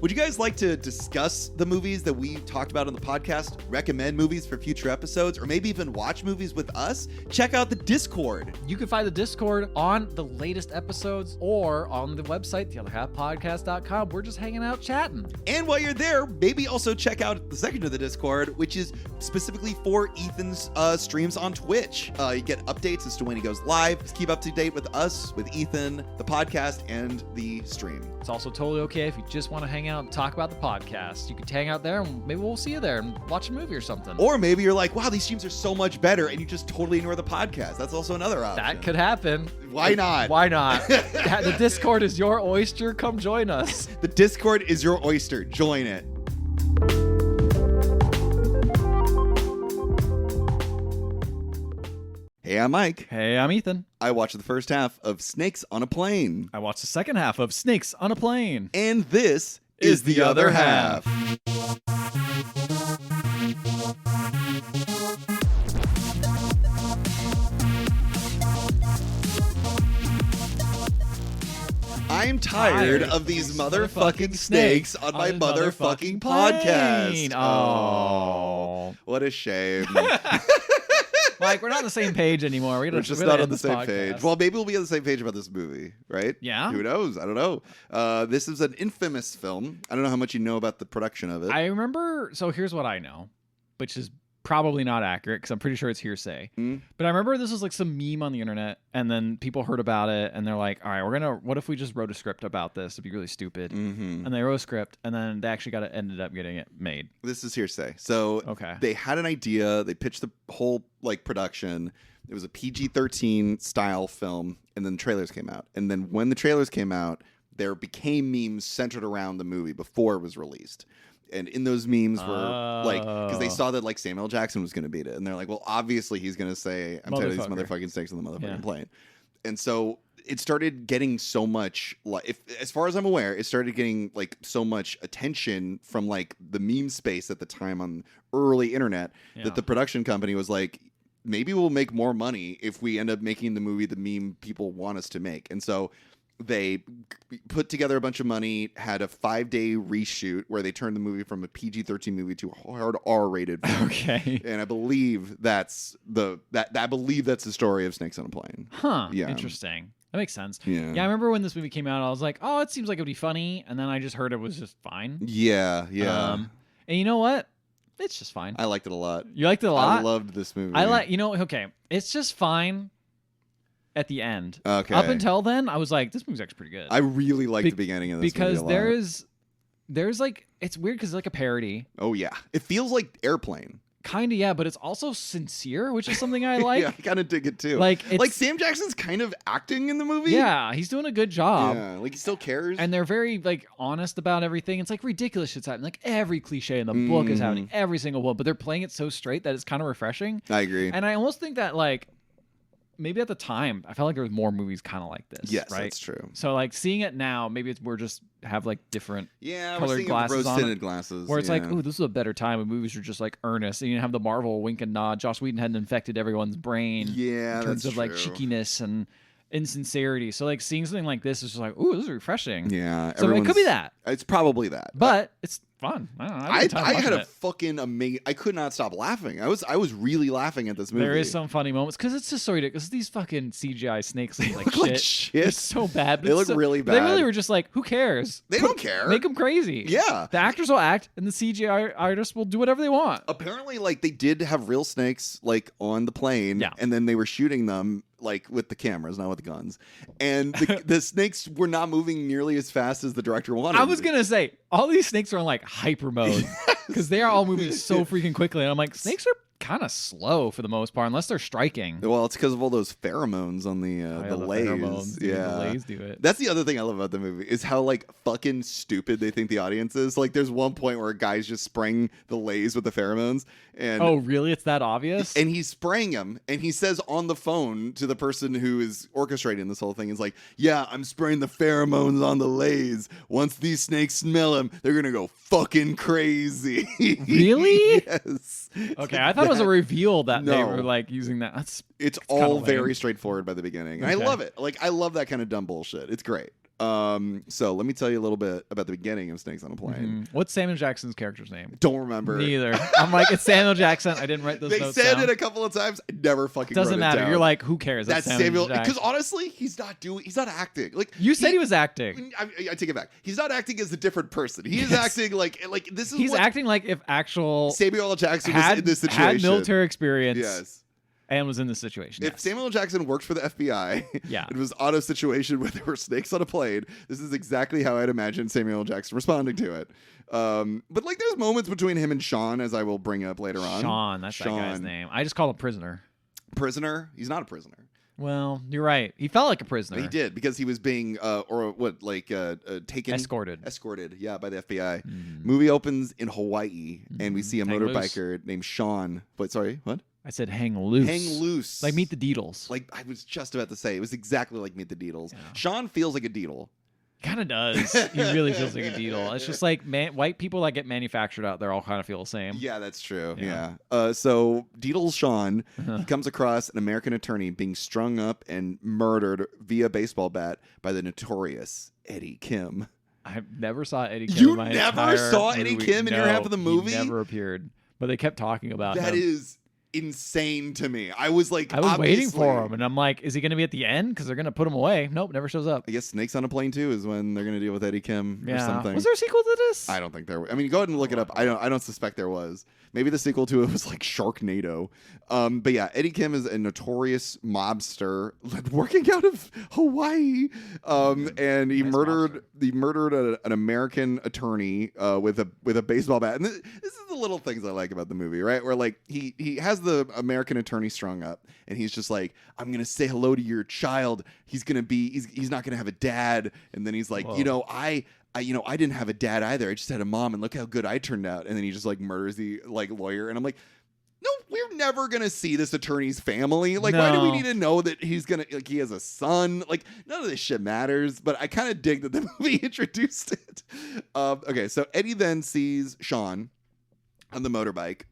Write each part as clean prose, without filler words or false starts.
Would you guys like to discuss the movies that we talked about on the podcast, recommend movies for future episodes, or maybe even watch movies with us? Check out the Discord. You can find the Discord on the latest episodes or on the website, theotherhalfpodcast.com. We're just hanging out chatting. And while you're there, maybe also check out the section of the Discord, which is specifically for Ethan's streams on Twitch. You get updates as to when he goes live. Just keep up to date with us, with Ethan, the podcast, and the stream. It's also totally okay if you just want to hang out and talk about the podcast. You can hang out there and maybe we'll see you there and watch a movie or something. Or maybe you're like, wow, these streams are so much better, and you just totally ignore the podcast. That's also another option. That could happen. Why not? Why not? The Discord is your oyster. Come join us. The Discord is your oyster. Join it. Hey, I'm Mike. Hey, I'm Ethan. I watched the first half of Snakes on a Plane. I watched the second half of Snakes on a Plane. And this is the other half. I'm tired of these motherfucking snakes on my motherfucking podcast. Oh. What a shame. Like, we're not on the same page anymore. We're just not on the same page. Well, maybe we'll be on the same page about this movie, right? Yeah. Who knows? I don't know. This is an infamous film. I don't know how much you know about the production of it. I remember, so here's what I know, which is probably not accurate because I'm pretty sure it's hearsay. But I remember this was like some meme on the internet, and then people heard about it, and they're like, all right, what if we just wrote a script about this? It'd be really stupid. And they wrote a script, and then they actually ended up getting it made. This is hearsay. So they had an idea. They pitched the whole production. It was a PG-13 style film, and then the trailers came out. And then when the trailers came out, there became memes centered around the movie before it was released. And in those memes were because they saw that Samuel Jackson was going to beat it, and they're like, well, obviously he's going to say, "I'm tired of these motherfucking snakes on the motherfucking plane." And so it started getting so much, as far as I'm aware, it started getting so much attention from the meme space at the time on early internet that the production company was like, maybe we'll make more money if we end up making the movie the meme people want us to make. And so they put together a bunch of money, had a 5-day reshoot where they turned the movie from a PG-13 movie to a hard R-rated film. Okay. And I believe that's the story of Snakes on a Plane. Huh. Yeah. Interesting. That makes sense. Yeah. I remember when this movie came out, I was like, oh, it seems like it'd be funny. And then I just heard it was just fine. Yeah. And you know what? It's just fine. I liked it a lot. You liked it a lot? I loved this movie. It's just fine at the end. Okay. Up until then, I was like, this movie's actually pretty good. I really liked the beginning of this movie a lot. Because there's it's weird because it's like a parody. Oh, yeah. It feels like Airplane. Kind of, yeah, but it's also sincere, which is something I like. Yeah, I kind of dig it too. Sam Jackson's kind of acting in the movie. Yeah, he's doing a good job. Yeah, he still cares. And they're very honest about everything. It's ridiculous shit's happening. Every cliche in the book is happening, every single one, but they're playing it so straight that it's kind of refreshing. I agree. And I almost think that maybe at the time, I felt like there was more movies kind of like this. Yes, right? That's true. So seeing it now, maybe we're just have different colored glasses on rose-tinted glasses. Where it's ooh, this is a better time when movies are just earnest. And you have the Marvel wink and nod. Joss Whedon hadn't infected everyone's brain. Yeah, in terms of cheekiness and insincerity. So seeing something like this is just ooh, this is refreshing. Yeah. So it could be that. It's probably that. But it's fun. I don't know. I had a fucking amazing. I could not stop laughing. I was really laughing at this movie. There is some funny moments because it's just so ridiculous. These fucking CGI snakes look like shit. shit. It's so bad. They look really bad. They really were just who cares? They don't care. Make them crazy. Yeah. The actors will act, and the CGI artists will do whatever they want. Apparently, they did have real snakes on the plane, yeah. And then they were shooting them with the cameras, not with the guns, and the snakes were not moving nearly as fast as the director wanted. I was gonna say all these snakes are on hyper mode because they are all moving so freaking quickly, and I'm like, snakes are kind of slow for the most part, unless they're striking. Well, it's because of all those pheromones on the lays. Yeah, the lays do it. That's the other thing I love about the movie is how fucking stupid they think the audience is. There's one point where a guy's just spraying the lays with the pheromones, and oh, really? It's that obvious? And he's spraying them, and he says on the phone to the person who is orchestrating this whole thing, is "Yeah, I'm spraying the pheromones on the lays. Once these snakes smell them, they're gonna go fucking crazy." Really? Yes. Okay, I thought it was a reveal that they were using that. It's all very straightforward by the beginning. Okay. I love it. I love that kind of dumb bullshit. It's great. So let me tell you a little bit about the beginning of Snakes on a Plane. What's Samuel Jackson's character's name? Don't remember. Neither. I'm like, it's Samuel Jackson. I didn't write those notes They said down. it a couple of times. I never fucking Doesn't wrote matter. it down. You're like, who cares? That's Samuel. Because honestly, he's not acting. Like you said he was acting. I take it back. He's not acting as a different person. He is acting like this is. He's acting like if actual Samuel L. Jackson was in this situation. Had military experience. Yes. And was in this situation. If Samuel L. Jackson worked for the FBI, it was on a situation where there were snakes on a plane, this is exactly how I'd imagine Samuel L. Jackson responding to it. But like, there's moments between him and Sean, as I will bring up later on. Sean, that's that guy's name. I just call him prisoner. Prisoner? He's not a prisoner. Well, you're right. He felt like a prisoner. He did, because he was being taken, escorted, yeah, by the FBI. Movie opens in Hawaii, and we see a motorbiker named Sean. But sorry, what? I said hang loose. Hang loose. Like Meet the Deedles. Like I was just about to say. It was exactly like Meet the Deedles. Yeah. Sean feels like a Deedle. Kind of does. He really feels like a Deedle. It's just like white people that get manufactured out there all kind of feel the same. Yeah, that's true. Yeah. So Deedle Sean, he comes across an American attorney being strung up and murdered via baseball bat by the notorious Eddie Kim. I never saw Eddie Kim. You never saw Eddie Kim in your half of the movie? He never appeared. But they kept talking about him. That is insane to me. I was waiting for him, and I'm like, is he going to be at the end? Because they're going to put him away. Nope, never shows up. I guess Snakes on a Plane 2 is when they're going to deal with Eddie Kim or something. Was there a sequel to this? I don't think there was. I mean, go ahead and look it up. I don't suspect there was. Maybe the sequel to it was like Sharknado. But yeah, Eddie Kim is a notorious mobster working out of Hawaii. And he murdered an American attorney with a baseball bat. And this is the little things I like about the movie, right? Where like he has the American attorney strung up, and he's just like, I'm gonna say hello to your child. He's not gonna have a dad. And then he's like, whoa. I didn't have a dad either. I just had a mom, and look how good I turned out. And then he just like murders the like lawyer, and I'm like, no, we're never gonna see this attorney's family. Like, why do we need to know that he's gonna he has a son? Like, none of this shit matters. But I kind of dig that the movie introduced it. Okay, so Eddie then sees Sean on the motorbike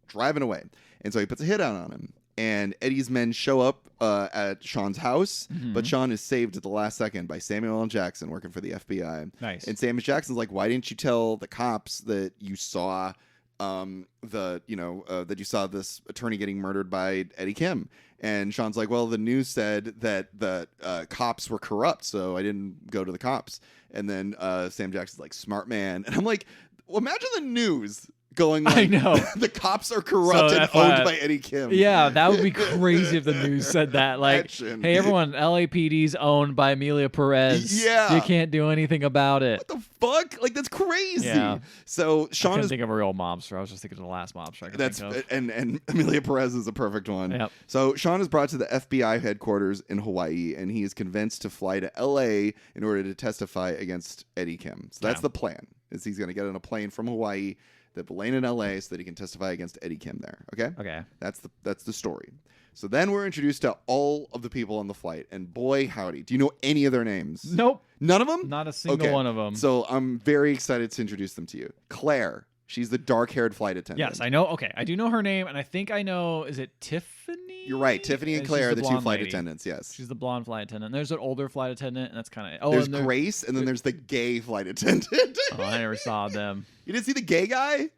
driving away, and so he puts a hit out on him. And Eddie's men show up at Sean's house, but Sean is saved at the last second by Samuel L. Jackson working for the FBI. Nice. And Samuel Jackson's like, why didn't you tell the cops that you saw that you saw this attorney getting murdered by Eddie Kim? And Sean's like, well, the news said that the cops were corrupt, so I didn't go to the cops. And then Sam Jackson's like, smart man. And I'm like, well, imagine the news going like, I know the cops are corrupt and owned by Eddie Kim. Yeah, that would be crazy if the news said that. Like, hey, everyone, LAPD's owned by Amelia Perez. Yeah. You can't do anything about it. What the fuck? Like, that's crazy. Yeah. So Sean I couldn't think of a real mobster. I was just thinking of the last mobster I could think of. And Amelia Perez is a perfect one. Yep. So Sean is brought to the FBI headquarters in Hawaii, and he is convinced to fly to LA in order to testify against Eddie Kim. So that's the plan, is he's going to get on a plane from Hawaii that will land in LA so that he can testify against Eddie Kim there. Okay? That's the story. So then we're introduced to all of the people on the flight, and boy, howdy. Do you know any of their names? Nope. None of them? Not a single one of them. So I'm very excited to introduce them to you. Claire. She's the dark-haired flight attendant. Yes, I know. Okay, I do know her name, and I think I know, is it Tiffany? You're right. Tiffany and Claire are the two flight attendants, yes. She's the blonde flight attendant. There's an older flight attendant, and that's kind of... There's Grace, and then there's the gay flight attendant. I never saw them. You didn't see the gay guy?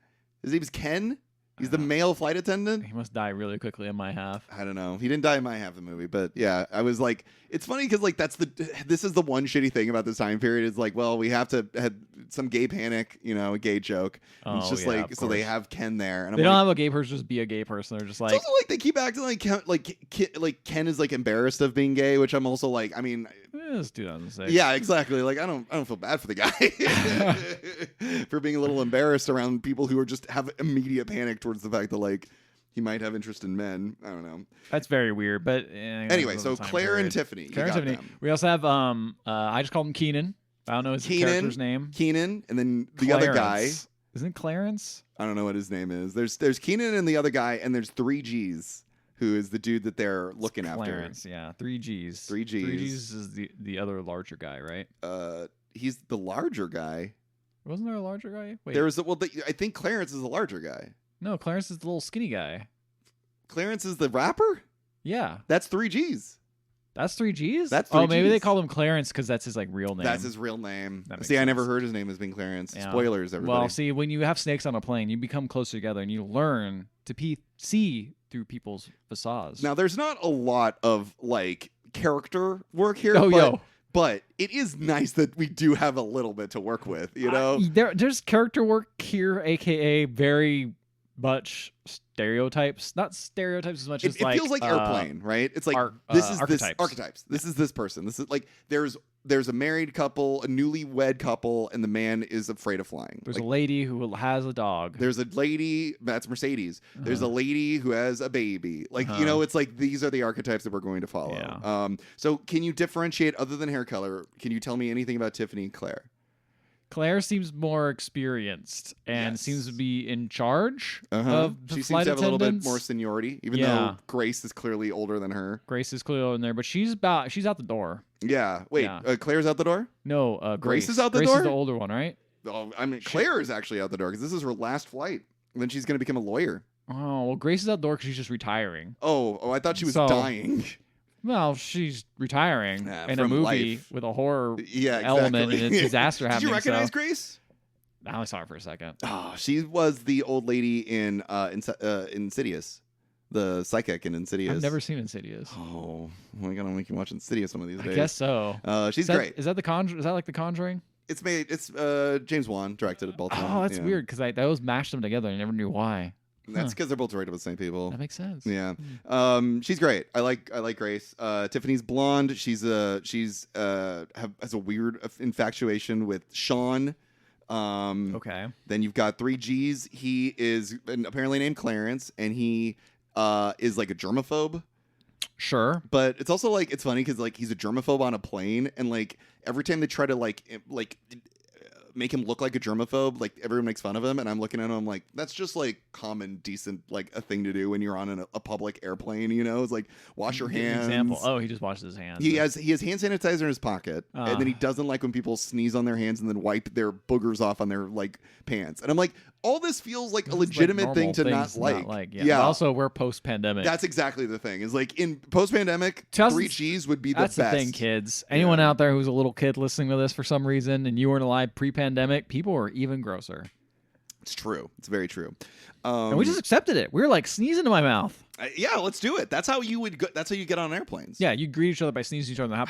His name's Ken. He's the male flight attendant. He must die really quickly in my half. I don't know. He didn't die in my half of the movie, but yeah, I was like, it's funny because like this is the one shitty thing about this time period is like, well, we have to have some gay panic, a gay joke. And it's just like, so they have Ken there, and they don't have a gay person just be a gay person. They're just like, it's also like they keep acting like Ken is like embarrassed of being gay, which I'm also like, I mean, it's 2006. Yeah, exactly. Like I don't feel bad for the guy for being a little embarrassed around people who are just have immediate panic towards the fact that like he might have interest in men. I don't know. That's very weird. But anyway, so Claire and Tiffany. Claire and Tiffany. Them. We also have I just called him Keenan. I don't know his character's name. Keenan, and then the other guy. Isn't it Clarence? I don't know what his name is. There's Keenan and the other guy, and there's 3Gs, who is the dude that they're looking Clarence, after. Yeah, 3Gs. 3Gs. 3Gs is the other larger guy, right? He's the larger guy. Wasn't there a larger guy? Wait. I think Clarence is the larger guy. No, Clarence is the little skinny guy. Clarence is the rapper? Yeah. That's 3Gs. That's 3Gs? That's Oh, maybe 3Gs. they call him Clarence because that's his like real name. That's his real name. That See, I makes never sense. heard his name as being Clarence. Yeah. Spoilers, everybody. Well, see, when you have snakes on a plane, you become closer together and you learn to see through people's facades. Now, there's not a lot of like character work here. But it is nice that we do have a little bit to work with, you know? There's character work here, aka very much stereotypes. Not stereotypes as much as it feels like Airplane, right? It's like this is archetypes. this archetypes. This is this person. This is like there's a married couple, a newlywed couple, and the man is afraid of flying. There's like, a lady who has a dog. There's a lady, that's Mercedes. There's a lady who has a baby. Like, you know, it's like these are the archetypes that we're going to follow. Yeah. So can you differentiate, other than hair color, can you tell me anything about Tiffany and Claire? Claire seems more experienced and seems to be in charge of the She flight seems to have a little bit attendants. more seniority, even though Grace is clearly older than her. Grace is clearly in there, but she's out the door. Yeah. Wait, Yeah. Claire's out the door? No, Grace is out the Grace door? is the older one, right? Oh, I mean, Claire is actually out the door because this is her last flight. And then she's going to become a lawyer. Oh, well, Grace is out the door because she's just retiring. Oh, I thought she was So- dying. Well, she's retiring in a from movie life. with a horror Yeah, element and exactly. a disaster Did happening. you recognize so Grace? I only saw her for a second. Oh, she was the old lady in Insidious, the psychic in Insidious. I've never seen Insidious. Oh, we're gonna make you watch Insidious some of these days. I guess so. She's great. Is that the Conjuring? Is that like the Conjuring? It's James Wan directed it both. of them. Oh, that's Yeah. weird because I always mashed them together. I never knew why. That's because they're both directed by the same people. That makes sense. Yeah, she's great. I like Grace. Tiffany's blonde. She's has a weird infatuation with Sean. Okay. Then you've got 3Gs. He is apparently named Clarence, and he is like a germaphobe. Sure. But it's also like it's funny because like he's a germaphobe on a plane, and like every time they try to like make him look like a germaphobe, like everyone makes fun of him, and I'm looking at him like that's just like common, decent, like a thing to do when you're on a public airplane. You know, it's like wash your Give me an hands. Example. Oh, he just washed his hands. He has hand sanitizer in his pocket, and then he doesn't like when people sneeze on their hands and then wipe their boogers off on their like pants. And I'm like, all this feels like a legitimate thing to not like. Yeah. But also, we're post-pandemic. That's exactly the thing. Is like in post-pandemic, 3Gs would be the That's best. the thing, kids. Anyone out there who's a little kid listening to this for some reason, and you weren't alive pre-pandemic, people were even grosser. It's true. It's very true. And we just accepted it. We were like, sneeze into my mouth. Yeah, let's do it. That's how you would. That's how you get on airplanes. Yeah, you greet each other by sneezing each other in the mouth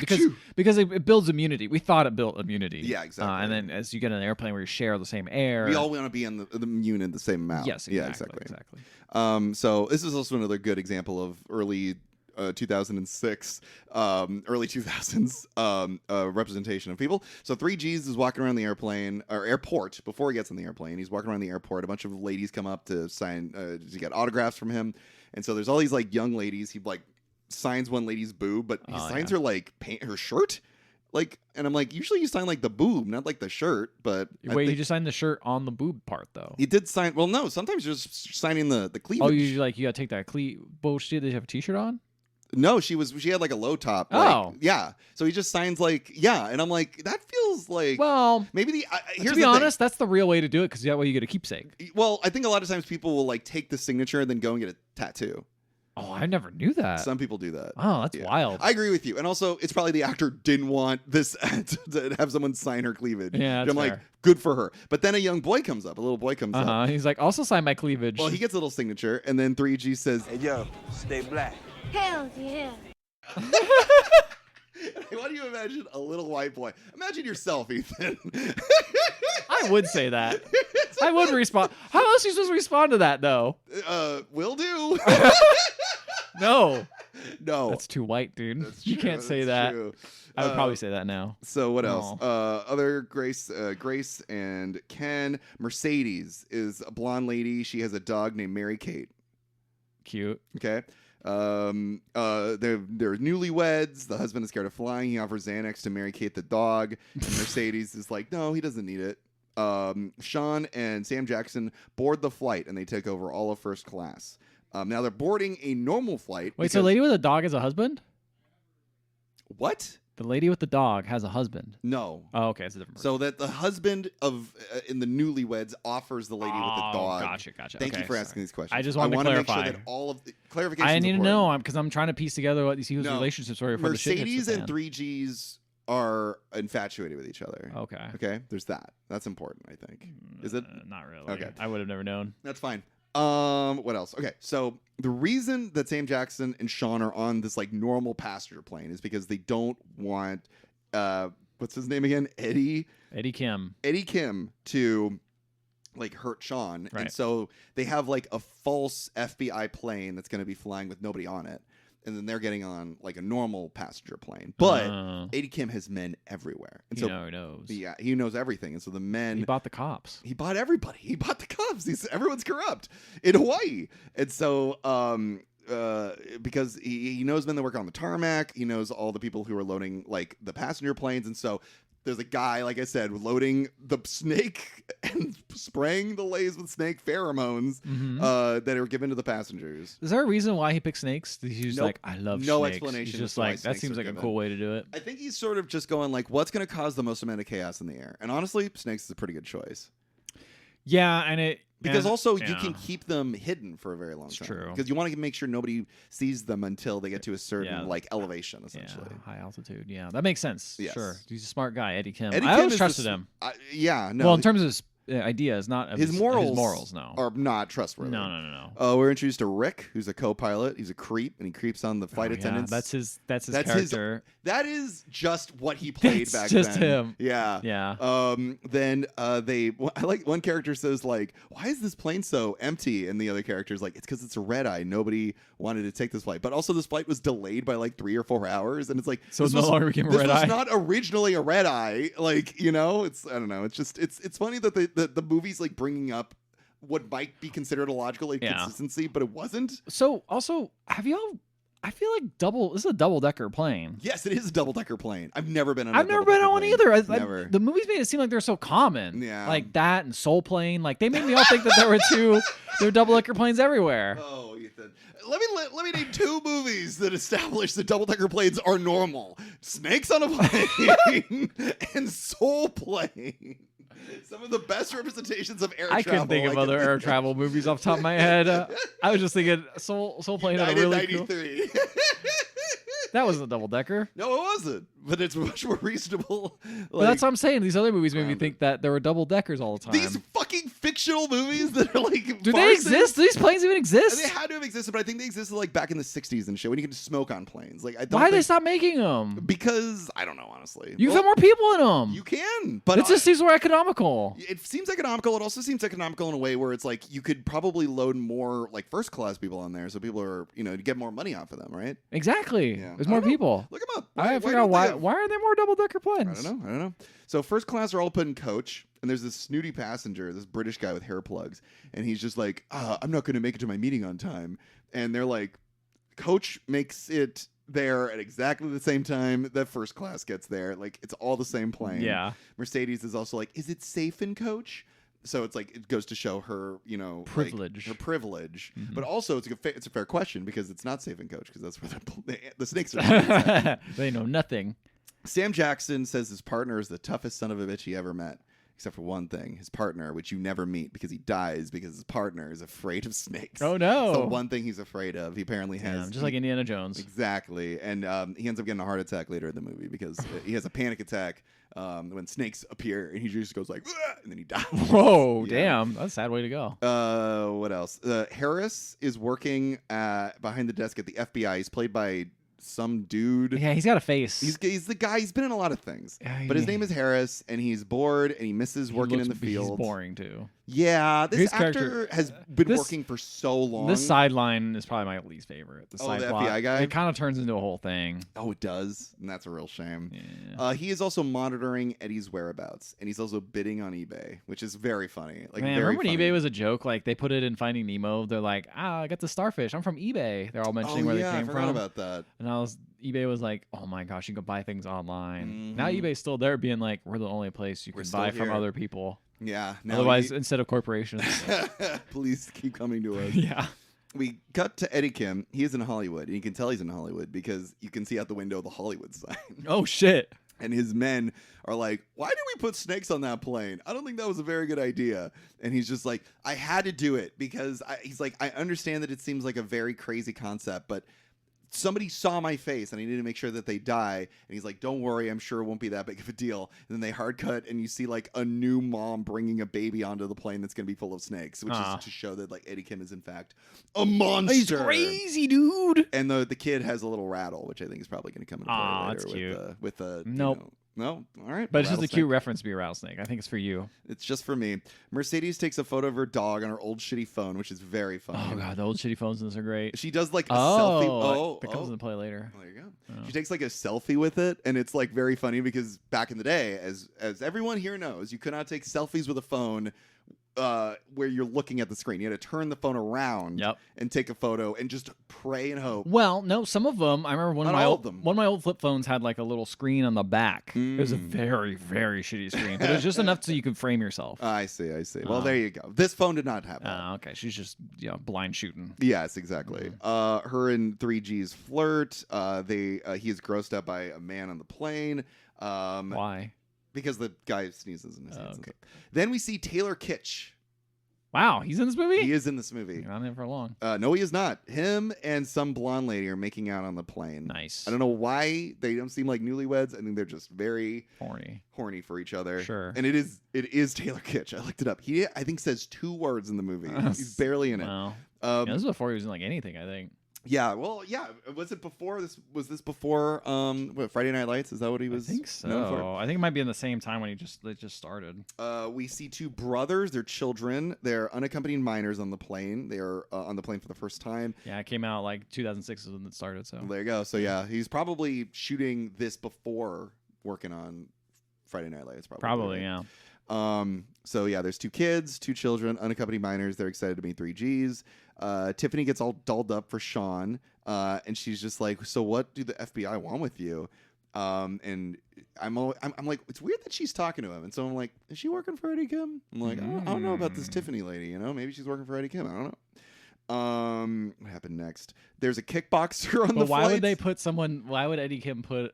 because it builds immunity. We thought it built immunity. Yeah, exactly. And then as you get on an airplane where you share the same air, we all want to be in the immune in the same amount. Yes, exactly. Yeah, exactly. So this is also another good example of early 2006, early 2000s representation of people. So 3Gs is walking around the airplane or airport before he gets on the airplane. He's walking around the airport. A bunch of ladies come up to sign to get autographs from him, and so there's all these like young ladies. He like signs one lady's boob, but he signs her like her shirt. Like, and I'm like, usually you sign like the boob, not like the shirt. But wait, you just signed the shirt on the boob part though. He did sign. Well, no, sometimes you're just signing the cleavage. Oh, you gotta take that bullshit. Did you have a t-shirt on? No, she had like a low top. Oh, yeah. So he just signs like and I'm like, that feels like maybe to be honest, that's the real way to do it because that way you get a keepsake. Well, I think a lot of times people will like take the signature and then go and get a tattoo. Oh, I never knew that. Some people do that. Oh, that's wild. I agree with you. And also, it's probably the actor didn't want this to have someone sign her cleavage. Yeah, I'm like, good for her. But then a young boy comes up, a little boy comes up. He's like, also sign my cleavage. Well, he gets a little signature, and then 3G says, "Hey, yo, stay black." Hell yeah. Why do you imagine a little white boy? Imagine yourself, Ethan. I would say that. I would respond. How else are you supposed to respond to that, though? Will do. No. That's too white, dude. That's You true, can't say that's that. true. I would probably say that now. So what else? Other Grace and Ken. Mercedes is a blonde lady. She has a dog named Mary Kate. Cute. Okay. They're newlyweds. The husband is scared of flying. He offers Xanax to Mary Kate the dog. And Mercedes is like, no, he doesn't need it. Sean and Sam Jackson board the flight, and they take over all of first class. Now they're boarding a normal flight. Wait, so a lady with a dog is a husband? What? The lady with the dog has a husband. No. Oh, okay, it's a different person. So that the husband of in the newlyweds offers the lady with the dog. Gotcha. Thank you for asking these questions. I just wanted to clarify. Make sure that all of the clarification. I need to know because I'm trying to piece together what these relationships are. Mercedes and 3Gs are infatuated with each other. Okay. There's that. That's important, I think. Is it? Not really. Okay. I would have never known. That's fine. What else? Okay, so the reason that Sam Jackson and Sean are on this like normal passenger plane is because they don't want what's his name again? Eddie Kim to like hurt Sean. Right. And so they have like a false FBI plane that's going to be flying with nobody on it. And then they're getting on like a normal passenger plane. But Eddie Kim has men everywhere. And so he knows. Yeah, he knows everything. And so the men... He bought the cops. He bought everybody. He bought the cops. Everyone's corrupt in Hawaii. And so... because he knows men that work on the tarmac. He knows all the people who are loading like the passenger planes. And so there's a guy, like I said, loading the snake and spraying the lays with snake pheromones that are given to the passengers. Is there a reason why he picked snakes? He's just like, I love snakes. No explanation. He's just like, that seems like a cool way to do it. I think he's sort of just going like, what's going to cause the most amount of chaos in the air? And honestly, snakes is a pretty good choice. Yeah, and it... Because you can keep them hidden for a very long time. True. Because you want to make sure nobody sees them until they get to a certain like elevation, essentially. Yeah, high altitude. Yeah, that makes sense. Yes. Sure. He's a smart guy, Eddie Kim. Eddie I Kim always trusted him. No. Well, in terms of his ideas, not his morals. His morals, no, are not trustworthy. No. We're introduced to Rick, who's a co-pilot. He's a creep, and he creeps on the flight attendants. That's his character. That is just what he played back then. Just him. Yeah. Then I like one character says like, "Why is this plane so empty?" And the other character's like, "It's because it's a red eye. Nobody wanted to take this flight, but also this flight was delayed by like 3 or 4 hours." And it's like, so it no longer became a red eye. This was not originally a red eye. Like, you know, it's I don't know. It's just it's funny that the movie's like bringing up what might be considered a logical inconsistency, but it wasn't. So also, have y'all? I feel like this is a double-decker plane. Yes, it is a double-decker plane. I've never been on one either. Never. The movies made it seem like they're so common. Yeah. Like that and Soul Plane. Like they made me all think that there were double-decker planes everywhere. Oh, Ethan. Let me name 2 movies that establish that double-decker planes are normal. Snakes on a Plane and Soul Plane. Some of the best representations of air travel. I couldn't think of other air travel movies off the top of my head. I was just thinking Soul Plane had a really cool... That wasn't a double decker. No, it wasn't. But it's much more reasonable. But that's what I'm saying. These other movies made me think that there were double deckers all the time. These fucking fictional movies that are like, do they exist? Do these planes even exist? They had to have existed, but I think they existed like back in the '60s and shit when you could smoke on planes. Like, why did they stop making them? Because I don't know, honestly. You can fit more people in them. You can, but it just seems more economical. It seems economical. It also seems economical in a way where it's like you could probably load more like first class people on there, so people are to get more money off of them, right? Exactly. Yeah. There's more people. Look them up. I figure out why are there more double-decker planes? I don't know. So first class are all put in coach, and there's this snooty passenger, this British guy with hair plugs, and he's just like, I'm not going to make it to my meeting on time. And they're like, coach makes it there at exactly the same time that first class gets there. Like, it's all the same plane. Yeah. Mercedes is also like, is it safe in coach? So it's like it goes to show her, privilege. Her privilege. Mm-hmm. But also it's a fair question because it's not safe in coach because that's where the snakes are. They know nothing. Sam Jackson says his partner is the toughest son of a bitch he ever met, except for one thing: his partner, which you never meet because he dies because his partner is afraid of snakes. Oh no! So one thing he's afraid of, he apparently has, just like Indiana Jones. Exactly, and he ends up getting a heart attack later in the movie because he has a panic attack. When snakes appear, and he just goes like, and then he dies. Whoa, damn. That's a sad way to go. What else? Harris is working behind the desk at the FBI. He's played by some dude. Yeah, he's got a face. He's the guy. He's been in a lot of things. But his name is Harris, and he's bored, and he misses working in the field. He's boring, too. Yeah, this actor has been working for so long. This sideline is probably my least favorite. The the FBI guy? It kind of turns into a whole thing. Oh, it does? And that's a real shame. Yeah. He is also monitoring Eddie's whereabouts, and he's also bidding on eBay, which is very funny. Like, man, remember when eBay was a joke? Like, they put it in Finding Nemo. They're like, I got the starfish. I'm from eBay. They're all mentioning where they came from. I forgot about that. And eBay was like, oh my gosh, you can buy things online. Mm-hmm. Now eBay's still there being like, we're the only place you can buy from other people. Yeah. Otherwise, instead of corporations. Please keep coming to us. Yeah. We cut to Eddie Kim. He is in Hollywood, and you can tell he's in Hollywood because you can see out the window the Hollywood sign. Oh, shit. And his men are like, why did we put snakes on that plane? I don't think that was a very good idea. And he's just like, I had to do it because he's like, I understand that it seems like a very crazy concept, but somebody saw my face and I need to make sure that they die. And he's like, don't worry, I'm sure it won't be that big of a deal. And then they hard cut and you see like a new mom bringing a baby onto the plane that's going to be full of snakes, which is to show that like Eddie Kim is in fact a monster. He's crazy, dude. And the kid has a little rattle, which I think is probably going to come into play later. That's cute. With a nope. No, all right. But it's just a cute reference to be a rattlesnake. I think it's for you. It's just for me. Mercedes takes a photo of her dog on her old shitty phone, which is very funny. Oh god, the old shitty phones in this are great. She does like a selfie. Oh, that comes into play later. There you go. She takes like a selfie with it, and it's like very funny because back in the day, as everyone here knows, you could not take selfies with a phone where you're looking at the screen. You had to turn the phone around and take a photo and just pray and hope. Well, no, some of them. I remember one of my old flip phones had like a little screen on the back. It was a very, very shitty screen, but it was just enough so you could frame yourself. I see. Well, there you go. This phone did not have that. Okay, she's just blind shooting. Yes, exactly. Her and 3G's flirt. He is grossed out by a man on the plane. Why? Because the guy sneezes in his hands. Okay. Then we see Taylor Kitsch. Wow, he's in this movie? He is in this movie. You're not in it for long. No, he is not. Him and some blonde lady are making out on the plane. Nice. I don't know why they don't seem like newlyweds. I think they're just very horny for each other. Sure. And it is Taylor Kitsch. I looked it up. He, I think, says 2 words in the movie. He's barely in it. Wow. This was before he was in like anything, I think. Yeah, well, yeah. Was it before this? Was this before Friday Night Lights? Is that what he was? I think so. I think it might be in the same time when they just started. We see 2 brothers. They're children. They're unaccompanied minors on the plane. They are on the plane for the first time. Yeah, it came out like 2006 is when it started. So there you go. So yeah, he's probably shooting this before working on Friday Night Lights. Probably right? Yeah. So yeah, there's 2 kids, 2 children, unaccompanied minors. They're excited to meet 3Gs. Tiffany gets all dolled up for Sean, and she's just like, "So what do the FBI want with you?" And I'm like, it's weird that she's talking to him, and so I'm like, is she working for Eddie Kim? I'm like, I don't know about this Tiffany lady, maybe she's working for Eddie Kim. I don't know. What happened next? There's a kickboxer on the flight. Why would Eddie Kim put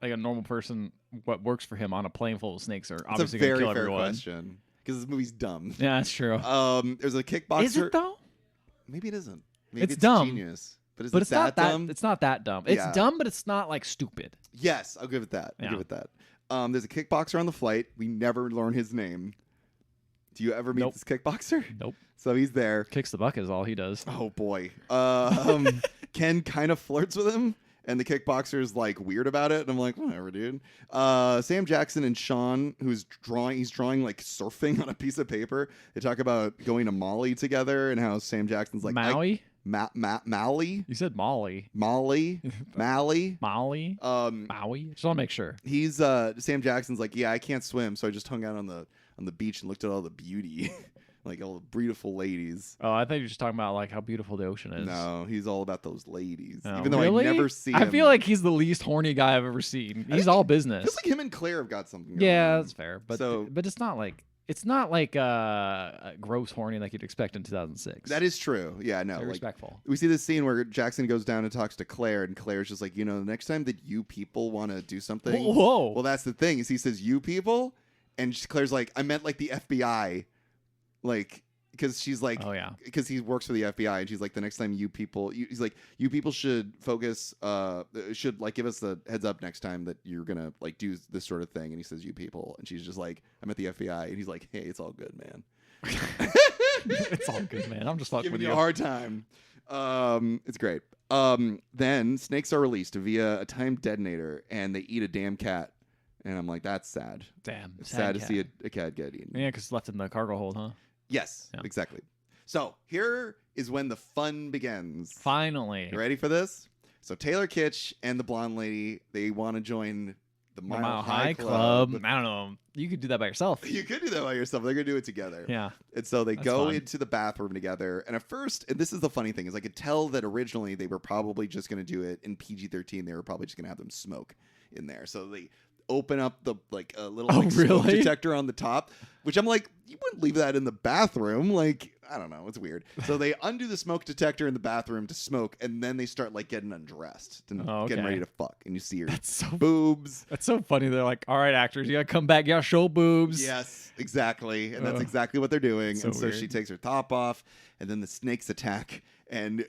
like a normal person what works for him on a plane full of snakes? Are That's obviously going to kill kill everyone. everyone. Question because this movie's dumb. Yeah, that's true. There's a kickboxer. Is it though? Maybe it isn't. Maybe it's dumb. Genius. But it's that not dumb? It's not that dumb. It's dumb, but it's not like stupid. Yes, I'll give it that. I'll give it that. There's a kickboxer on the flight. We never learn his name. Do you ever meet this kickboxer? Nope. So he's there. Kicks the bucket is all he does. Oh boy. Ken kind of flirts with him, and the kickboxer's like weird about it. And I'm like, whatever, dude. Sam Jackson and Sean, he's drawing like surfing on a piece of paper. They talk about going to Mali together and how Sam Jackson's like Maui. Mali? You said Molly. Mali? Mali? Maui? Maui? Just want to make sure. He's Sam Jackson's like, yeah, I can't swim, so I just hung out on the beach and looked at all the beauty. Like all the beautiful ladies. Oh, I thought you were just talking about like how beautiful the ocean is. No, he's all about those ladies. Oh, even though really? I never see him. I feel like he's the least horny guy I've ever seen. He's all business. Feels like him and Claire have got something going Yeah, on. that's fair. But it's not like gross horny like you'd expect in 2006. That is true. Yeah, no. Very like, respectful. We see this scene where Jackson goes down and talks to Claire, and Claire's just like, the next time that you people want to do something. Whoa. Well, that's the thing is he says you people, and Claire's like, I meant like the FBI, like. Because she's like, oh yeah, because he works for the FBI, and she's like, the next time you people, he's like, you people should focus, should like give us the heads up next time that you're gonna like do this sort of thing. And he says, you people, and she's just like, I'm at the FBI, and he's like, hey, it's all good, man. It's all good, man. I'm just fucking with you you. A hard time. It's great. Then snakes are released via a timed detonator, and they eat a damn cat. And I'm like, that's sad. Damn, it's sad to see a cat get eaten. Yeah, because it's left in the cargo hold, huh? Yes, exactly. So here is when the fun begins. Finally. You ready for this? So Taylor Kitsch and the blonde lady, they want to join the Mile High Club. I don't know. You could do that by yourself. You could do that by yourself. They're going to do it together. Yeah. And so they go into the bathroom together. And at first, and this is the funny thing, is I could tell that originally they were probably just going to do it in PG-13. They were probably just going to have them smoke in there. So they open up the like a little like, smoke detector on the top, which I'm like, you wouldn't leave that in the bathroom. Like, I don't know, it's weird. So they undo the smoke detector in the bathroom to smoke, and then they start like getting undressed and getting ready to fuck, and you see her boobs. That's so funny. They're like, all right, actors, you gotta come back, you gotta show boobs. Yes, exactly, and that's exactly what they're doing. So and so she takes her top off, and then the snakes attack, and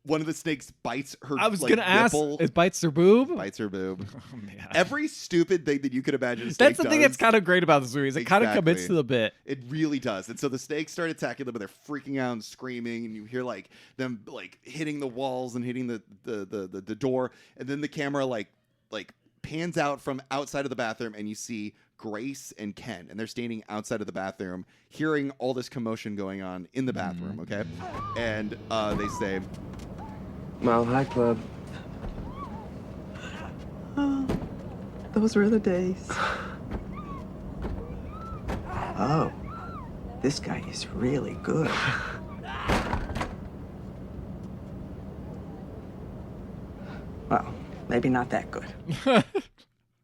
one of the snakes bites her. I was like, gonna ask, it bites her boob. Bites her boob. Oh man! Every stupid thing that you could imagine. That's the thing that's kind of great about this movie. Is it kind of commits to the bit. It really does. And so the snakes start attacking them, but they're freaking out and screaming, and you hear like them like hitting the walls and hitting the door, and then the camera like pans out from outside of the bathroom, and you see Grace and Ken, and they're standing outside of the bathroom, hearing all this commotion going on in the bathroom. Okay, and they say, Mile High Club. Oh, those were the days. Oh, this guy is really good. Well, maybe not that good.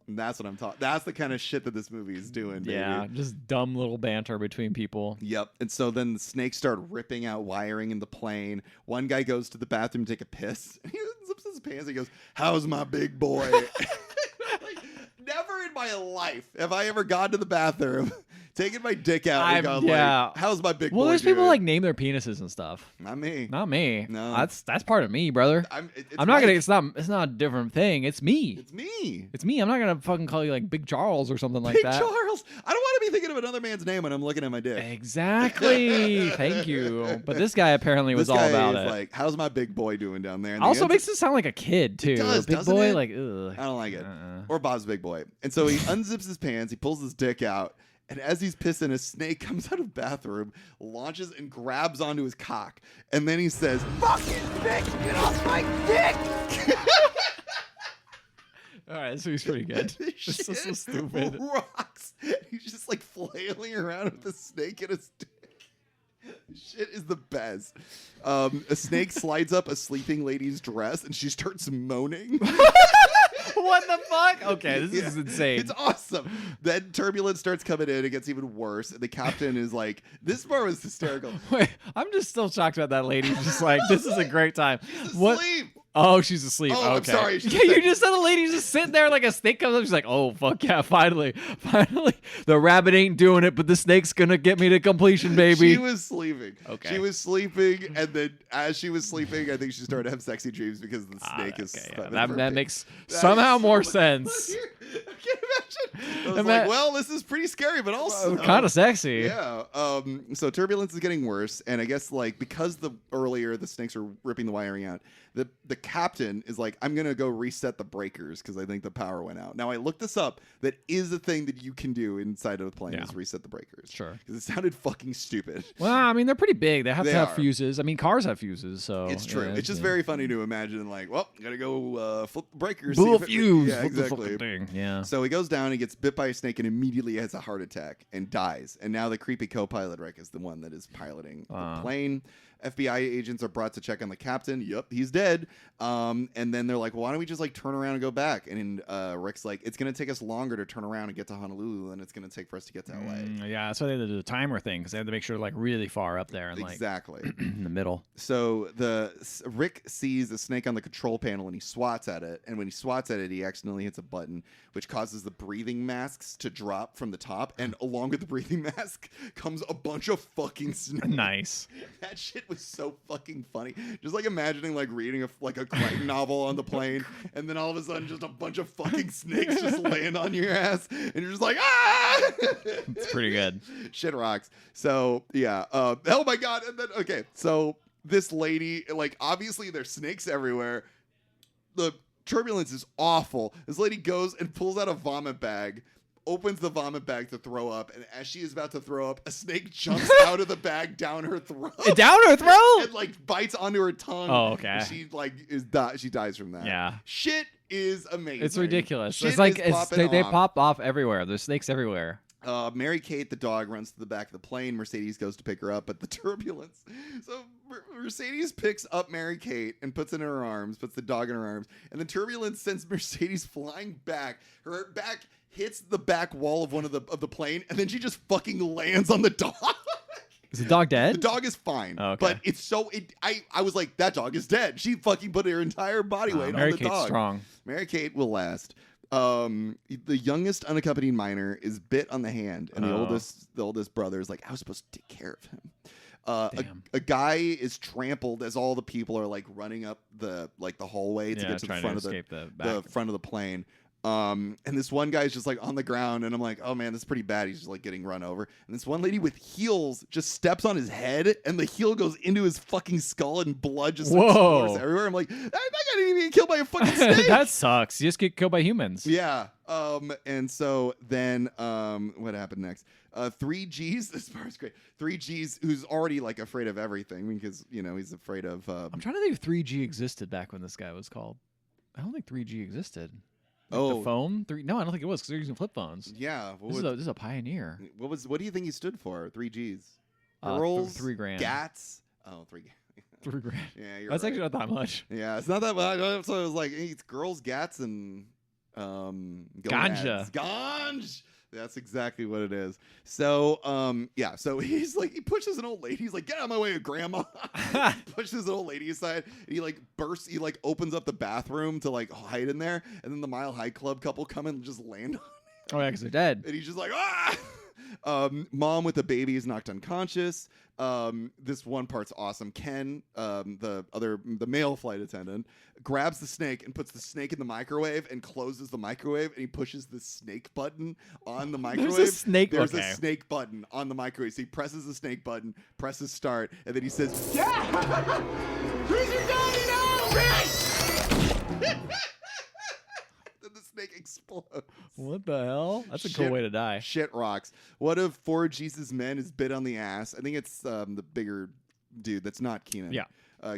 and that's what I'm talking. That's the kind of shit that this movie is doing. Baby. Yeah, just dumb little banter between people. Yep. And so then the snakes start ripping out wiring in the plane. One guy goes to the bathroom to take a piss. And he zips his pants. And he goes, "How's my big boy?" Like, never in my life have I ever gone to the bathroom, taken my dick out, and gone like, "How's my big boy?" Well, there's doing? people like name their penises and stuff. Not me. Not me. No, that's part of me, brother. I'm not gonna. It's not a different thing. It's me. It's me. It's me. I'm not gonna fucking call you like Big Charles or something like that. Big Charles. I don't want to be thinking of another man's name when I'm looking at my dick. Exactly. Thank you. But this guy apparently was all about it. Like, how's my big boy doing down there? Also makes it sound like a kid too. It does, big doesn't boy, it? like, ugh. I don't like it. Or Bob's big boy. And so he unzips his pants, he pulls his dick out, and as he's pissing, a snake comes out of the bathroom, launches and grabs onto his cock, and then he says, "Fucking bitch, get off my dick!" All right, this movie's pretty good. This is so stupid. Rocks. He's just like flailing around with the snake in his dick. Shit is the best. A snake slides up a sleeping lady's dress, and she starts moaning. What the fuck? Okay, this is insane. It's awesome. Then turbulence starts coming in. It gets even worse. And the captain is like, this part was hysterical. Wait, I'm just still shocked about that lady. Just like, this is a great time. She's what? asleep. Oh, she's asleep. Oh, okay. I'm sorry. Yeah, you just said a lady just sitting there like a snake comes up. She's like, oh, fuck yeah, finally. The rabbit ain't doing it, but the snake's going to get me to completion, baby. She was sleeping. Okay. She was sleeping, and then as she was sleeping, I think she started to have sexy dreams because the snake is... Okay, yeah. That makes somehow more sense. I can't imagine. I was like, well, this is pretty scary, but also... kind of sexy. Yeah. So turbulence is getting worse, and I guess like because earlier the snakes are ripping the wiring out, the captain is like, I'm going to go reset the breakers because I think the power went out. Now, I looked this up. That is a thing that you can do inside of a plane is reset the breakers. Sure. Because it sounded fucking stupid. Well, I mean, they're pretty big. They have to have fuses. I mean, cars have fuses, so... It's true. It's just very funny to imagine, like, well, got to go flip the breakers. Blow a fuse. Yeah, exactly. Thing. Yeah. So he goes down, he gets bit by a snake, and immediately has a heart attack and dies. And now the creepy co-pilot, Rick, is the one that is piloting the plane. FBI agents are brought to check on the captain. Yep, he's dead. And then they're like, well, why don't we just like turn around and go back? And Rick's like, it's going to take us longer to turn around and get to Honolulu than it's going to take for us to get to LA. Yeah, that's why they had to do the timer thing because they had to make sure like really far up there and exactly in the middle. So Rick sees a snake on the control panel and he swats at it. And when he swats at it, he accidentally hits a button, which causes the breathing masks to drop from the top. And along with the breathing mask comes a bunch of fucking snakes. Nice. That shit was so fucking funny. Just like imagining like reading a Crichton novel on the plane, and then all of a sudden just a bunch of fucking snakes just land on your ass, and you're just like, ah! It's pretty good. Shit rocks. So yeah. Oh my god. And then so this lady, like obviously there's snakes everywhere. The turbulence is awful. This lady goes and pulls out a vomit bag, opens the vomit bag to throw up, and as she is about to throw up, a snake jumps out of the bag down her throat. Down her throat? And like bites onto her tongue. Oh, okay. She like she dies from that. Yeah. Shit is amazing. It's ridiculous. Shit it's like they off. pop off everywhere. There's snakes everywhere. Mary Kate, the dog, runs to the back of the plane. Mercedes goes to pick her up, but the turbulence. So Mercedes picks up Mary Kate and puts it in her arms, puts the dog in her arms, and then turbulence sends Mercedes flying back. Her back hits the back wall of one of the plane, and then she just fucking lands on the dog. Is the dog dead? The dog is fine, okay. But it's so. I was like, that dog is dead. She fucking put her entire body weight on the Kate's dog. Strong. Mary Kate will last. The youngest unaccompanied minor is bit on the hand, and the oldest brother is like, I was supposed to take care of him. A guy is trampled as all the people are like running up the hallway to get to the front of the front of the plane. And this one guy's just like on the ground, and I'm like, oh man, this is pretty bad. He's just like getting run over. And this one lady with heels just steps on his head, and the heel goes into his fucking skull, and blood just pours everywhere. I'm like, that guy didn't even get killed by a fucking snake. That sucks. You just get killed by humans. Yeah. And so then what happened next? 3Gs. This part's great. 3Gs, who's already like afraid of everything because he's afraid of. I'm trying to think if 3G existed back when this guy was called. I don't think 3G existed. The phone? No, I don't think it was because they're using flip phones. Yeah. This is a pioneer. What do you think he stood for? 3Gs. Girls, $3,000. Gats. Oh, $3,000. $3,000. Yeah, you're That's right. actually not that much. Yeah, it's not that much. So it was like, hey, it's girls, gats, and ganja. Ganj. That's exactly what it is. So, so he's like, he pushes an old lady. He's like, get out of my way, grandma. Pushes an old lady aside. And he like bursts. He like opens up the bathroom to like hide in there. And then the Mile High Club couple come in and just land on him. Oh yeah, because they're dead. And he's just like, ah. Mom with the baby is knocked unconscious. This one part's awesome. Ken, the male flight attendant, grabs the snake and puts the snake in the microwave and closes the microwave, and he pushes the snake button on the microwave. There's a snake button on the microwave. So he presses the snake button, presses start, and then he says, Yeah! Who's your daddy now, bitch? Then the snake explodes. What the hell? That's a cool way to die. Shit rocks. What if 4G's men is bit on the ass? I think it's the bigger dude that's not Keenan. Yeah.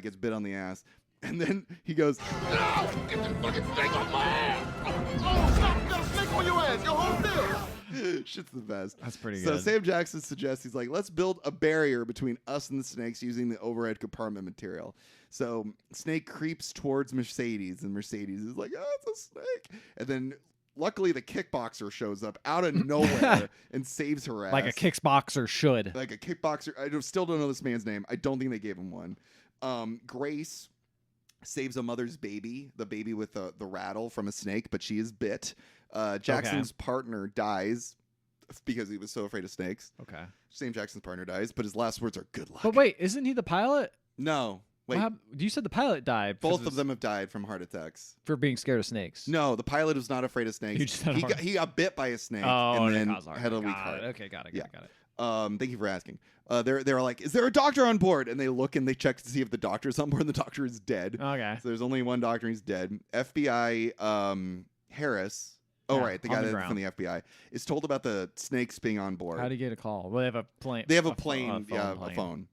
Gets bit on the ass. And then he goes, No! Get the fucking snake off my ass! Oh, stop! You got a snake on your ass! Your whole thing! Shit's the best. That's pretty good. So Sam Jackson suggests, he's like, let's build a barrier between us and the snakes using the overhead compartment material. So Snake creeps towards Mercedes, and Mercedes is like, oh, it's a snake. And then luckily the kickboxer shows up out of nowhere and saves her ass. Like a kickboxer should. Like a kickboxer. I still don't know this man's name. I don't think they gave him one. Grace saves a mother's baby, the baby with the rattle from a snake, but she is bit. Jackson's partner dies because he was so afraid of snakes. Okay. Sam Jackson's partner dies, but his last words are good luck. But wait, isn't he the pilot? No. Wait. You said the pilot died. Both of them have died from heart attacks. For being scared of snakes. No, the pilot was not afraid of snakes. He got bit by a snake and then had a weak heart. Okay, got it. Thank you for asking. They're like, is there a doctor on board? And they look and they check to see if the doctor's on board, and the doctor is dead. Okay. So there's only one doctor, and he's dead. FBI Harris. Oh, right. The guy that's from the FBI is told about the snakes being on board. How do you get a call? Well, they have a plane. They have a plane. A phone.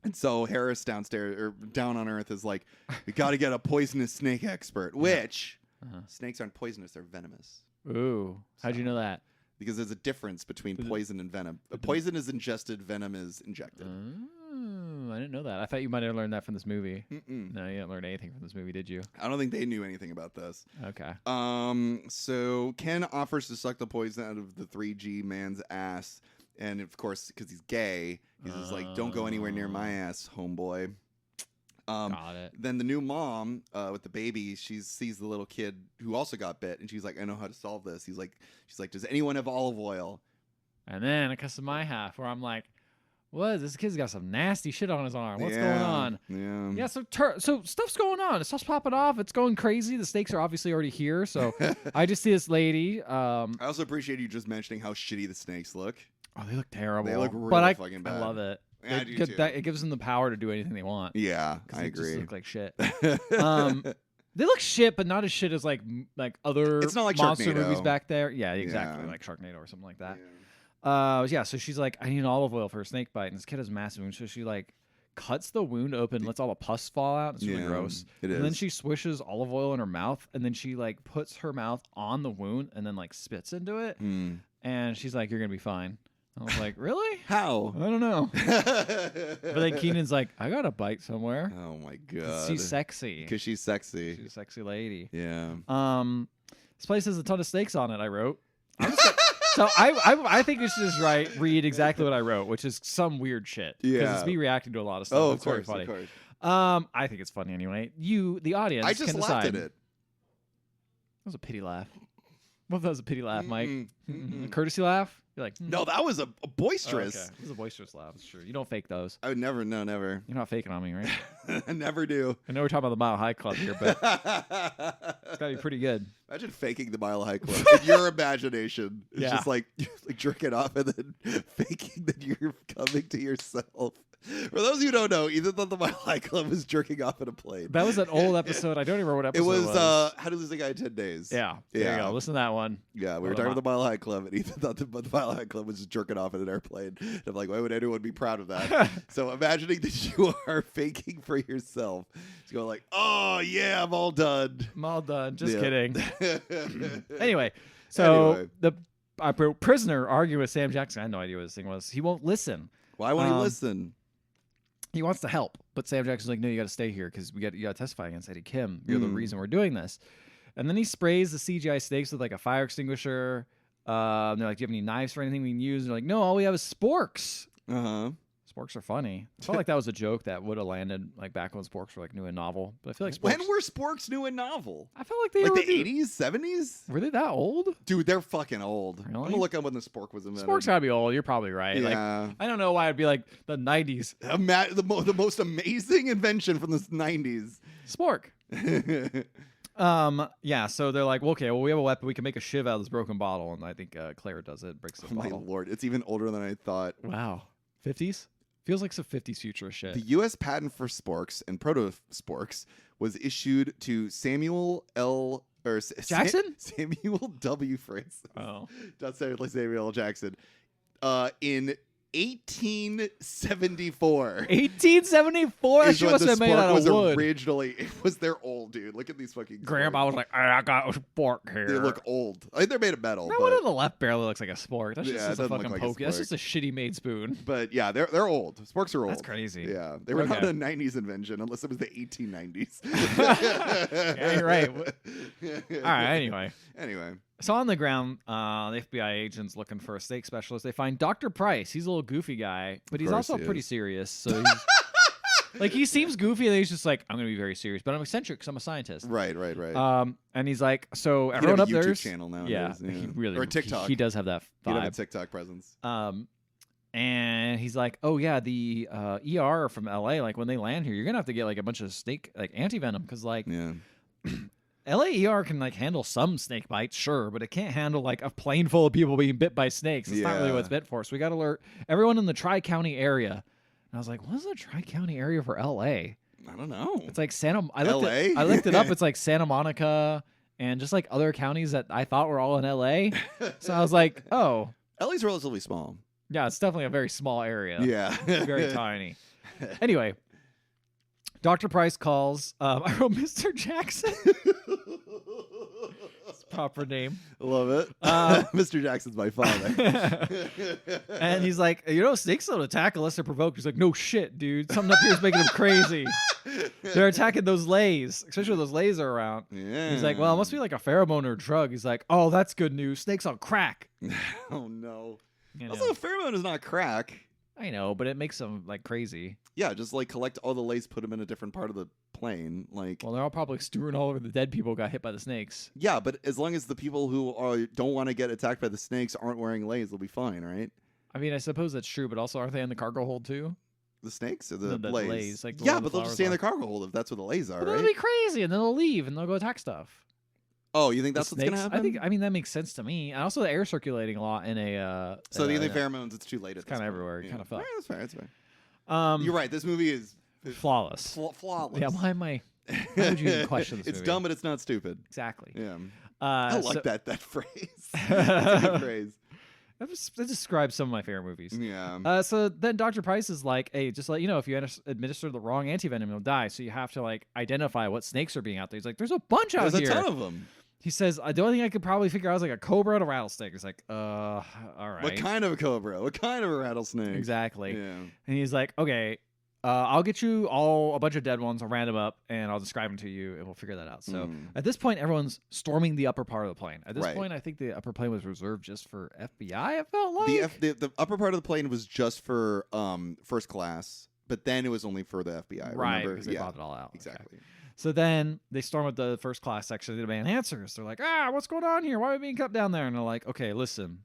And so Harris downstairs or down on Earth is like, we got to get a poisonous snake expert, which snakes aren't poisonous. They're venomous. Ooh. How'd you know that? Because there's a difference between poison and venom. Poison is ingested. Venom is injected. Oh, I didn't know that. I thought you might have learned that from this movie. No, you didn't learn anything from this movie, did you? I don't think they knew anything about this. Okay. So Ken offers to suck the poison out of the 3G man's ass. And of course, because he's gay, he's just like, don't go anywhere near my ass, homeboy. Got it. Then the new mom with the baby, she sees the little kid who also got bit, and she's like, I know how to solve this. She's like, does anyone have olive oil? And then it comes to my half where I'm like, what? This kid's got some nasty shit on his arm. What's going on? Yeah. So stuff's going on. Stuff's popping off. It's going crazy. The snakes are obviously already here. So I just see this lady. I also appreciate you just mentioning how shitty the snakes look. Oh, they look terrible. They look really fucking bad. I love it. Yeah, I do too. It gives them the power to do anything they want. Yeah, I agree. They look like shit. They look shit, but not as shit as like other it's not like monster Sharknado. Movies back there. Yeah, exactly. Like Sharknado or something like that. So she's like, I need an olive oil for a snake bite. And this kid has a massive wound. So she like cuts the wound open, lets all the pus fall out. It's really gross. It is. And then she swishes olive oil in her mouth, and then she like puts her mouth on the wound and then like spits into it. And she's like, you're going to be fine. I was like, really? How? I don't know. But then Keenan's like, I got a bite somewhere. Oh my god. She's sexy. Because she's sexy. She's a sexy lady. Yeah. This place has a ton of snakes on it. I wrote. So I think you should just read exactly what I wrote, which is some weird shit. Yeah. Because it's me reacting to a lot of stuff. Oh, it's of course, very of funny. course. I think it's funny anyway. You, the audience, I just can laughed decide. at it. That was a pity laugh. What if that was a pity laugh, Mike? A courtessy laugh? You're like, No, that was a boisterous. Oh, okay. It was a boisterous laugh. It's true. You don't fake those. I would never. No, never. You're not faking on me, right? I never do. I know we're talking about the Mile High Club here, but it's got to be pretty good. Imagine faking the Mile High Club in your imagination. It's Yeah. just like jerking off and then faking that you're coming to yourself. For those of you who don't know, Ethan thought the Mile High Club was jerking off in a plane. That was an old episode. I don't even remember what It episode was, it was. How to Lose a Guy in 10 Days. Yeah. There you go. Listen to that one. Yeah, we were talking about the Mile High Club, and Ethan thought the Mile High Club was just jerking off in an airplane. And I'm like, why would anyone be proud of that? So imagining that you are faking for yourself, it's going like, oh yeah, I'm all done. I'm all done. Just Yeah. kidding. Anyway, so the prisoner argued with Sam Jackson. I had no idea what this thing was. He won't listen. Why won't he listen? He wants to help, but Sam Jackson's like, no, you got to stay here because you got to testify against Eddie Kim. You're the reason we're doing this. And then he sprays the CGI snakes with like a fire extinguisher. They're like, do you have any knives or anything we can use? And they're like, no, all we have is sporks. Sporks are funny. I felt like that was a joke that would have landed like back when sporks were like new and novel. But I feel like sporks. When were sporks new and novel? I felt like they Like were the 80s, 70s? Were they that old? Dude, they're fucking old. Really? I'm gonna look up when the spork was invented. Sporks gotta be old. You're probably right. Yeah. Like, I don't know why it'd be like the 90s. The most amazing invention from the 90s. Spork. Yeah, so they're like, well, okay, well, we have a weapon. We can make a shiv out of this broken bottle. And I think Claire does it, breaks the Oh my bottle. lord, it's even older than I thought. Wow. 50s? Feels like some 50s futurist shit. The U.S. patent for sporks and proto-sporks was issued to Samuel L. or Jackson? Samuel W. Fritz. Oh. Not Samuel L. Jackson. In 1874. 1874? That Is shit when must the have been made spork out of was wood. originally. It was their old, dude. Look at these fucking. Grandma was like, I got a spork here. They look old. I think they're made of metal. That one on the left barely looks like a spork. That's just, Yeah, it just a doesn't look fucking like a pokey. That's spork. just a shitty made spoon. But yeah, they're old. Sporks are old. That's crazy. Yeah, they were not Okay. a 90s invention unless it was the 1890s. Yeah, you're right. All right, Anyway. So on the ground, the FBI agents looking for a snake specialist. They find Dr. Price. He's a little goofy guy, but he's course also he pretty is. serious. So he's, like he seems goofy, and he's just like, I'm going to be very serious, but I'm eccentric because I'm a scientist. Right. And he's like, so He'd everyone have up a YouTube there's channel nowadays. yeah, he really or a TikTok. He does have that He'd have a vibe. TikTok presence. And he's like, oh yeah, the ER from LA, like when they land here, you're gonna have to get like a bunch of snake like anti-venom because like Yeah. LA ER can like handle some snake bites, sure, but it can't handle like a plane full of people being bit by snakes. It's not really Yeah. what it's meant for. So we got to alert everyone in the Tri-County area. And I was like, what is the Tri-County area for LA? I don't know. It's like I LA? looked it up. It's like Santa Monica and just like other counties that I thought were all in LA. So I was like, oh, LA's relatively small. yeah, it's definitely a very small area. Yeah. Very tiny. Anyway, Dr. Price calls. I wrote Mr. Jackson. His proper name. Love it. Mr. Jackson's my father. And he's like, snakes don't attack unless they're provoked. He's like, no shit, dude. Something up here is making them crazy. They're attacking those lays, especially when those lays are around. Yeah. He's like, well, it must be like a pheromone or a drug. He's like, oh, that's good news. Snakes on crack. Oh no. You know. Also, pheromone is not crack. I know, but it makes them like crazy. Yeah, just like collect all the lace, put them in a different part of the plane. Like, Well, they're all probably strewn all over the dead people who got hit by the snakes. yeah, but as long as the people who don't want to get attacked by the snakes aren't wearing lace, they'll be fine, right? I mean, I suppose that's true, but also aren't they in the cargo hold too? The snakes or No, the the lays? lays, like the yeah, one but the they'll just stay in flowers their cargo hold if that's where the lays are, But right? they'll be crazy, and then they'll leave, and they'll go attack stuff. Oh, you think that's The what's gonna snakes- happen? I mean, that makes sense to me. And also, the air circulating a lot in a. So the in a- pheromones, it's too late. It's kinda everywhere, kinda fucked. That's fair. That's fair. Um, You're right. This movie is flawless. flawless. Yeah, why am I? Why would you even question this It's movie? dumb, but it's not stupid. Exactly. Yeah, I like so- that phrase. That's a good phrase. That describes some of my favorite movies. Yeah. So then Dr. Price is like, hey, just let you know, if you administer the wrong antivenom, you'll die. So you have to like identify what snakes are being out there. He's like, there's a bunch out There's here. a ton of them. He says, the only thing I could probably figure out is like a cobra and a rattlesnake. It's like, all right. What kind of a cobra? What kind of a rattlesnake? Exactly. Yeah. And he's like, okay, I'll get you all a bunch of dead ones. I'll round them up and I'll describe them to you and we'll figure that out. So at this point, everyone's storming the upper part of the plane. At this point, I think the upper plane was reserved just for FBI, it felt like. The upper part of the plane was just for first class, but then it was only for the FBI. Right, because they bought it all out. Exactly. Okay. So then they storm at the first class section. They demand answers. They're like, what's going on here? Why are we being kept down there? And they're like, okay, listen.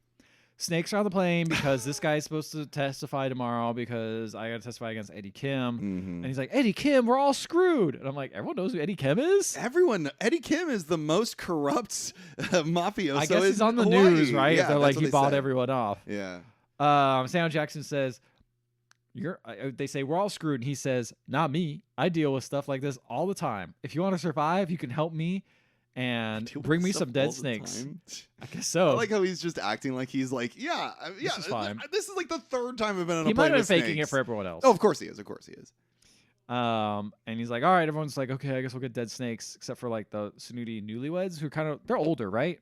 Snakes are on the plane because this guy's supposed to testify tomorrow because I got to testify against Eddie Kim. And he's like, Eddie Kim, we're all screwed. And I'm like, everyone knows who Eddie Kim is? Eddie Kim is the most corrupt mafioso. I guess he's on the Hawaii. news, right? Yeah, They're like, he bought said. everyone off. Yeah. Samuel Jackson says, they say, we're all screwed. And he says, not me. I deal with stuff like this all the time. If you want to survive, you can help me and bring me some dead snakes. I guess so. I like how he's just acting like he's like, This is fine. This is like the third time I've been on a plane. He might have been faking snakes. it for everyone else. Oh, of course he is. And he's like, all right, everyone's like, okay, I guess we'll get dead snakes, except for like the snooty newlyweds who they're older, right?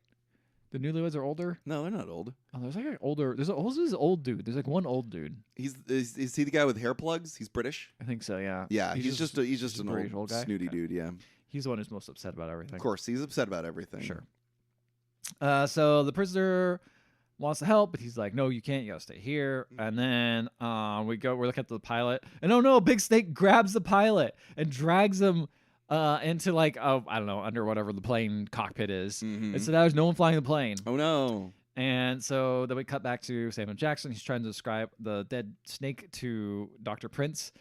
The newlyweds are older? No, they're not old. Oh, there's like an older. Who's this old dude? There's like one old dude. Is he the guy with hair plugs? He's British. I think so. Yeah. Yeah, he's just an old guy. snooty dude. Yeah. He's the one who's most upset about everything. Of course, he's upset about everything. Sure. So the prisoner wants to help, but he's like, no, you can't. You gotta stay here. And then we're looking at the pilot, and oh no, Big Snake grabs the pilot and drags him into like I don't know, under whatever the plane cockpit is. And so now there's no one flying the plane. Oh no. And so then we cut back to Samuel Jackson. He's trying to describe the dead snake to Dr. Prince.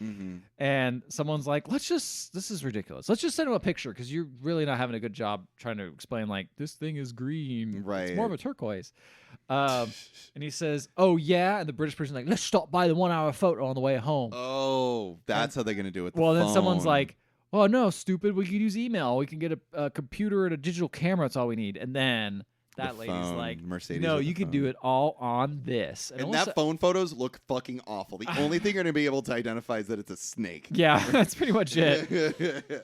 And someone's like, this is ridiculous. Let's just send him a picture because you're really not having a good job trying to explain, like, this thing is green. Right. It's more of a turquoise. And he says, oh, yeah. And the British person's like, let's stop by the 1 hour photo on the way home. Oh, that's how they're going to do it. Then someone's like, oh, no, stupid. We could use email. We can get a computer and a digital camera. That's all we need. And then that lady's phone, like, Mercedes no, you can do it all on this. And that phone photos look fucking awful. The only thing you're going to be able to identify is that it's a snake. Yeah, that's pretty much it.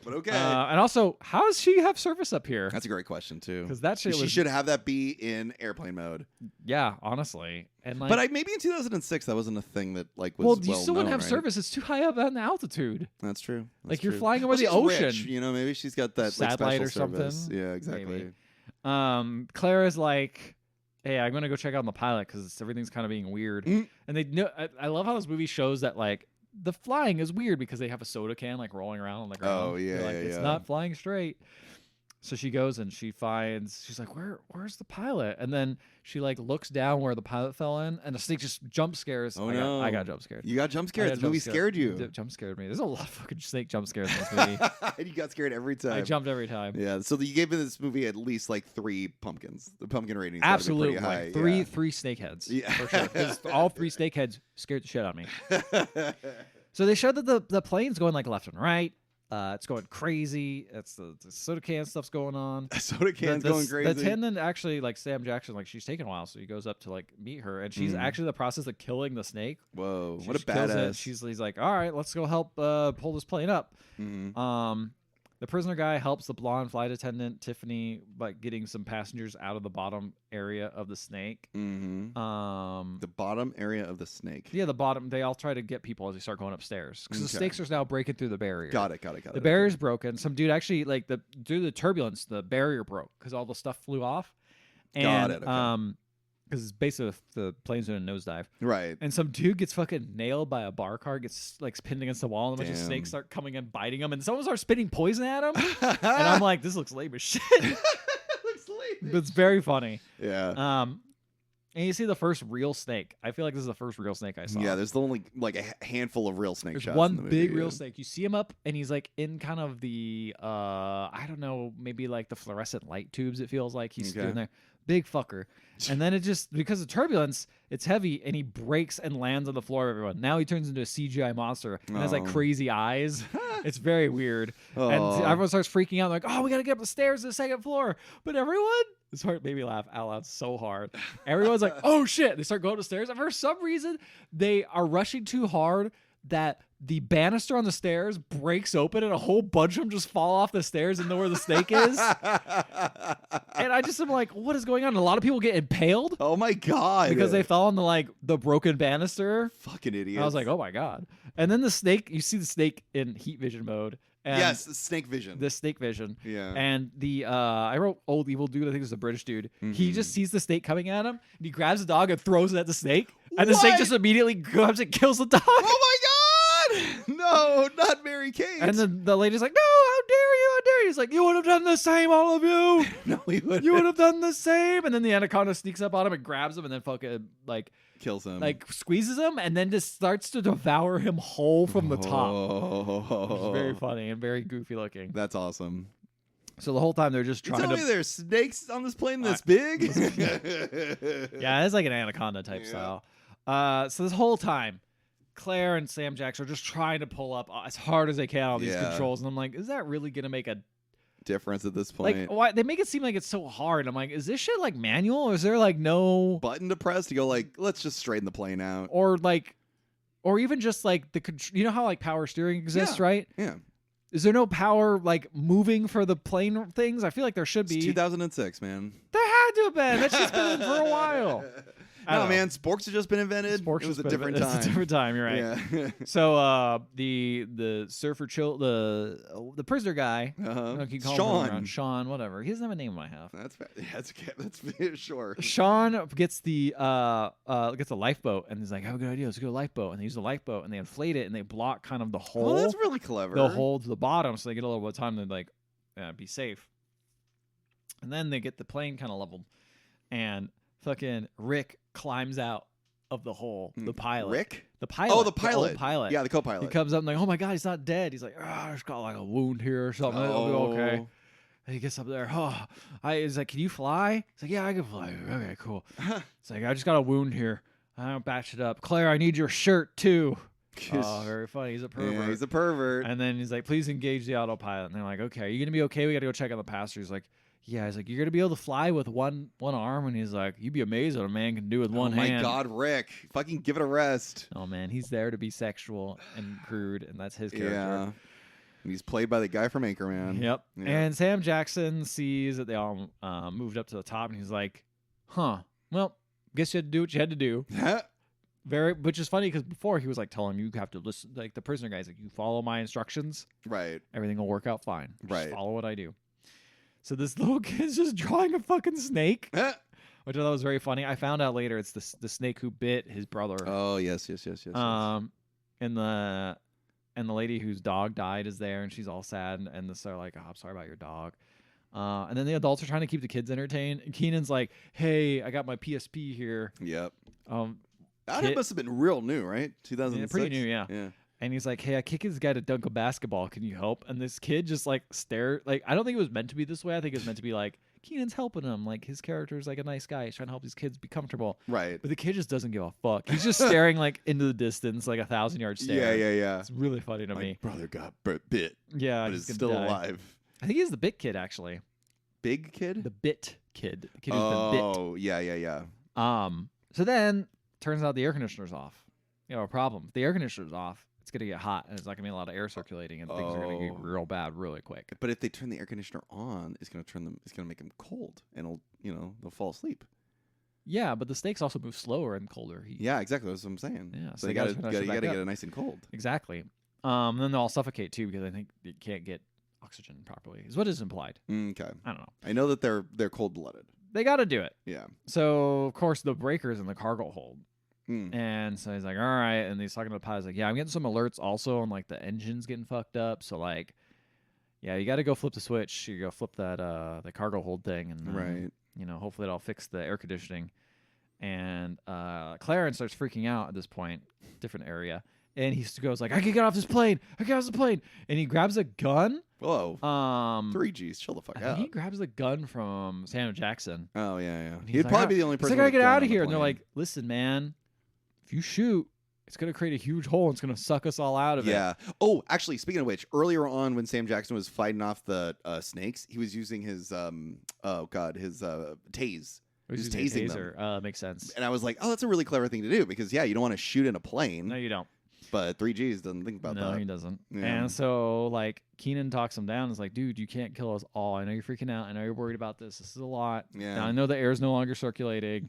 But okay. And also, how does she have service up here? That's a great question, too. Because that shit she should have that be in airplane mode. Yeah, honestly. And like, but maybe in 2006, that wasn't a thing that like was well you still wouldn't known, have right? service. It's too high up in altitude. That's true. Like you're flying over the ocean. Rich, maybe she's got that satellite like, or something. Service. Yeah, exactly. Maybe. Clara's like, hey, I'm gonna go check out the pilot because everything's kind of being weird. And they know. I love how this movie shows that like the flying is weird because they have a soda can like rolling around on the ground. Oh yeah, like, it's not flying straight. So she goes and she's like, where's the pilot? And then she like looks down where the pilot fell in, and the snake just jump scares. Oh no! I got jump scared. You got jump scared. The movie scared you. Jump scared me. There's a lot of fucking snake jump scares in this movie. You got scared every time. I jumped every time. Yeah. So you gave this movie at least like 3 pumpkins. The pumpkin rating absolutely pretty high. Like three snake heads. Yeah, for sure. Because all 3 snake heads scared the shit out of me. So they showed that the plane's going like left and right. It's going crazy. It's the soda can stuff's going on. Soda can's going crazy. The attendant actually, like Sam Jackson, like she's taking a while, so he goes up to like meet her, and she's actually in the process of killing the snake. Whoa, what a badass! He's like, all right, let's go help pull this plane up. The prisoner guy helps the blonde flight attendant Tiffany by getting some passengers out of the bottom area of the snake. The bottom area of the snake. Yeah, the bottom. They all try to get people as they start going upstairs because the snakes are now breaking through the barrier. Got it. The barrier's broken. Some dude actually like due to the turbulence, the barrier broke because all the stuff flew off. And, got it. Okay. Because basically the plane's doing a nosedive. Right. And some dude gets fucking nailed by a bar car, gets like pinned against the wall, and a bunch of snakes start coming and biting him, and someone starts spitting poison at him. And I'm like, this looks lame as shit. Looks lame. But it's very funny. Yeah. And you see the first real snake. I feel like this is the first real snake I saw. Yeah, there's only like a handful of real snake There's shots. one in the movie, big real snake. You see him up, and he's like in kind of the I don't know, maybe like the fluorescent light tubes. It feels like he's doing there. Big fucker. And then it just, because of turbulence, it's heavy, and he breaks and lands on the floor of everyone. Now he turns into a CGI monster and has like crazy eyes. It's very weird. And everyone starts freaking out. Like, oh, we got to get up the stairs to the second floor. But everyone, this part made me laugh out loud so hard. Everyone's like, oh shit. They start going up the stairs. And for some reason, they are rushing too hard that the banister on the stairs breaks open and a whole bunch of them just fall off the stairs and know where the snake is. And I just am like, what is going on? And a lot of people get impaled. Oh my God. Because they fell on the broken banister. Fucking idiots. I was like, oh my God. And then the snake, you see the snake in heat vision mode. And yes, snake vision. The snake vision. Yeah. And I wrote old evil dude, I think it was a British dude. He just sees the snake coming at him and he grabs the dog and throws it at the snake. And the snake just immediately grabs it, kills the dog. Oh my God. No, not Mary Kate. And then the lady's like, no, how dare you? How dare you? He's like, you would have done the same, all of you. No, he wouldn't. You would have done the same. And then the anaconda sneaks up on him and grabs him and then fucking kills him. Squeezes him and then just starts to devour him whole from the top. Which is very funny and very goofy looking. That's awesome. So the whole time they're just trying you tell me there's snakes on this plane this big? Yeah, it's like an anaconda type style. So this whole time, Claire and Sam Jackson are just trying to pull up as hard as they can on these controls. And I'm like, is that really going to make a difference at this point? Like, why they make it seem like it's so hard? I'm like, is this shit manual? Or is there no button to press to go let's just straighten the plane out? Or even just the you know how power steering exists, right? Yeah. Is there no power moving for the plane things? I feel like there should be. It's 2006, man. There had to have been. That shit's been in for a while. No, man, sporks have just been invented. Sporks it was a different time. It's a different time. You're right. Yeah. So the surfer the prisoner guy, keep calling him around. Sean, whatever. He doesn't have a name I have. That's sure. Sean gets the gets a lifeboat and he's like, I have a good idea. Let's go to a lifeboat. And they use the lifeboat and they inflate it and they block kind of the hole. Oh, that's really clever. The hole to the bottom, so they get a little bit of time to be safe. And then they get the plane kind of leveled, and fucking Rick climbs out of the hole. The pilot. Rick? The pilot. Oh, the pilot. The pilot. Yeah, the co-pilot. He comes up and oh my God, he's not dead. He's like, I just got a wound here or something. It'll be okay. And he gets up there. He's like, can you fly? He's like, yeah, I can fly. Okay, cool. It's like, I just got a wound here. I don't batch it up. Claire, I need your shirt too. Oh, very funny. He's a pervert. Yeah, he's a pervert. And then he's like, please engage the autopilot. And they're like, okay, are you going to be okay? We got to go check on the passenger. He's like, yeah. He's like, you're going to be able to fly with one arm? And he's like, you'd be amazed what a man can do with one hand. Oh, my God, Rick. Fucking give it a rest. Oh, man. He's there to be sexual and crude, and that's his character. Yeah. And he's played by the guy from Anchorman. Yep. Yeah. And Sam Jackson sees that they all moved up to the top, and he's like, well, guess you had to do what you had to do. Which is funny because before he was telling you have to listen, the prisoner guy's like, you follow my instructions, right? Everything will work out fine. Right. Just follow what I do. So this little kid's just drawing a fucking snake, which I thought was very funny. I found out later it's the snake who bit his brother. Oh yes. And the lady whose dog died is there, and she's all sad, and they're like, oh, I'm sorry about your dog. And then the adults are trying to keep the kids entertained. And Keenan's like, hey, I got my PSP here. Yep. That must have been real new, right? 2006? Yeah, pretty new, yeah. And he's like, hey, I kick this guy to dunk a basketball. Can you help? And this kid just stare. I don't think it was meant to be this way. I think it was meant to be Keenan's helping him. His character's a nice guy. He's trying to help these kids be comfortable. Right. But the kid just doesn't give a fuck. He's just staring into the distance, 1,000-yard stare. Yeah. It's really funny to me. My brother got bit. Yeah. But he's still alive. I think he's the bit kid, actually. Big kid? The bit kid. The kid who's been bit. Oh, yeah. So then, turns out the air conditioner's off. A problem. If the air conditioner's off, it's going to get hot, and there's not going to be a lot of air circulating, and things are going to get real bad really quick. But if they turn the air conditioner on, it's going to make them cold, and they'll fall asleep. Yeah, but the snakes also move slower and colder heat. Yeah, exactly. That's what I'm saying. Yeah, so you got to get it nice and cold. Exactly. And then they'll all suffocate too because I think you can't get oxygen properly. Is what is implied. Okay. I don't know. I know that they're cold-blooded. They got to do it. Yeah. So of course the breaker's in the cargo hold. And so he's like, all right. And he's talking to the pilot. He's like, yeah, I'm getting some alerts also on the engine's getting fucked up. So yeah, you got to go flip the switch. You go flip that the cargo hold thing, and right. Hopefully that'll fix the air conditioning. And Clarence starts freaking out at this point, different area, and he goes I can get off this plane. And he grabs a gun. Whoa. 3Gs. Chill the fuck out. He grabs the gun from Samuel Jackson. Oh yeah. He'd probably be the only person. He's like, I gotta get out of here. And they're like, listen, man. If you shoot, it's going to create a huge hole. And it's going to suck us all out of it. Yeah. Oh, actually, speaking of which, earlier on when Sam Jackson was fighting off the snakes, he was using his, tase. He's tasing them. Makes sense. And I was like, oh, that's a really clever thing to do because, yeah, you don't want to shoot in a plane. No, you don't. But 3Gs doesn't think about that. No, he doesn't. Yeah. And so, like, Keenan talks him down. It's like, dude, you can't kill us all. I know you're freaking out. I know you're worried about this. This is a lot. Yeah. Now, I know the air is no longer circulating.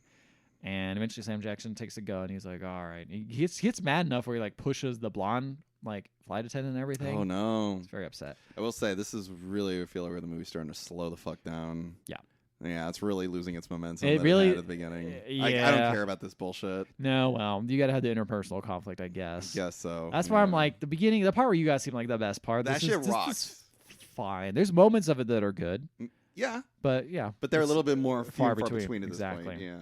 And eventually Sam Jackson takes a gun. He's like, all right. He gets mad enough where he, like, pushes the blonde, like, flight attendant and everything. Oh, no. He's very upset. I will say, this is really, I feel like where the movie's starting to slow the fuck down. Yeah. Yeah, it's really losing its momentum. It that really- had at the beginning. yeah. I don't care about this bullshit. No, well, you got to have the interpersonal conflict, I guess. Guess so. That's why I'm like, the beginning, the part where you guys seem like the best part. That this shit is rocks. Fine. There's moments of it that are good. Yeah. But yeah. But they're a it's little bit more far few and far between. between at this Exactly. point. Yeah.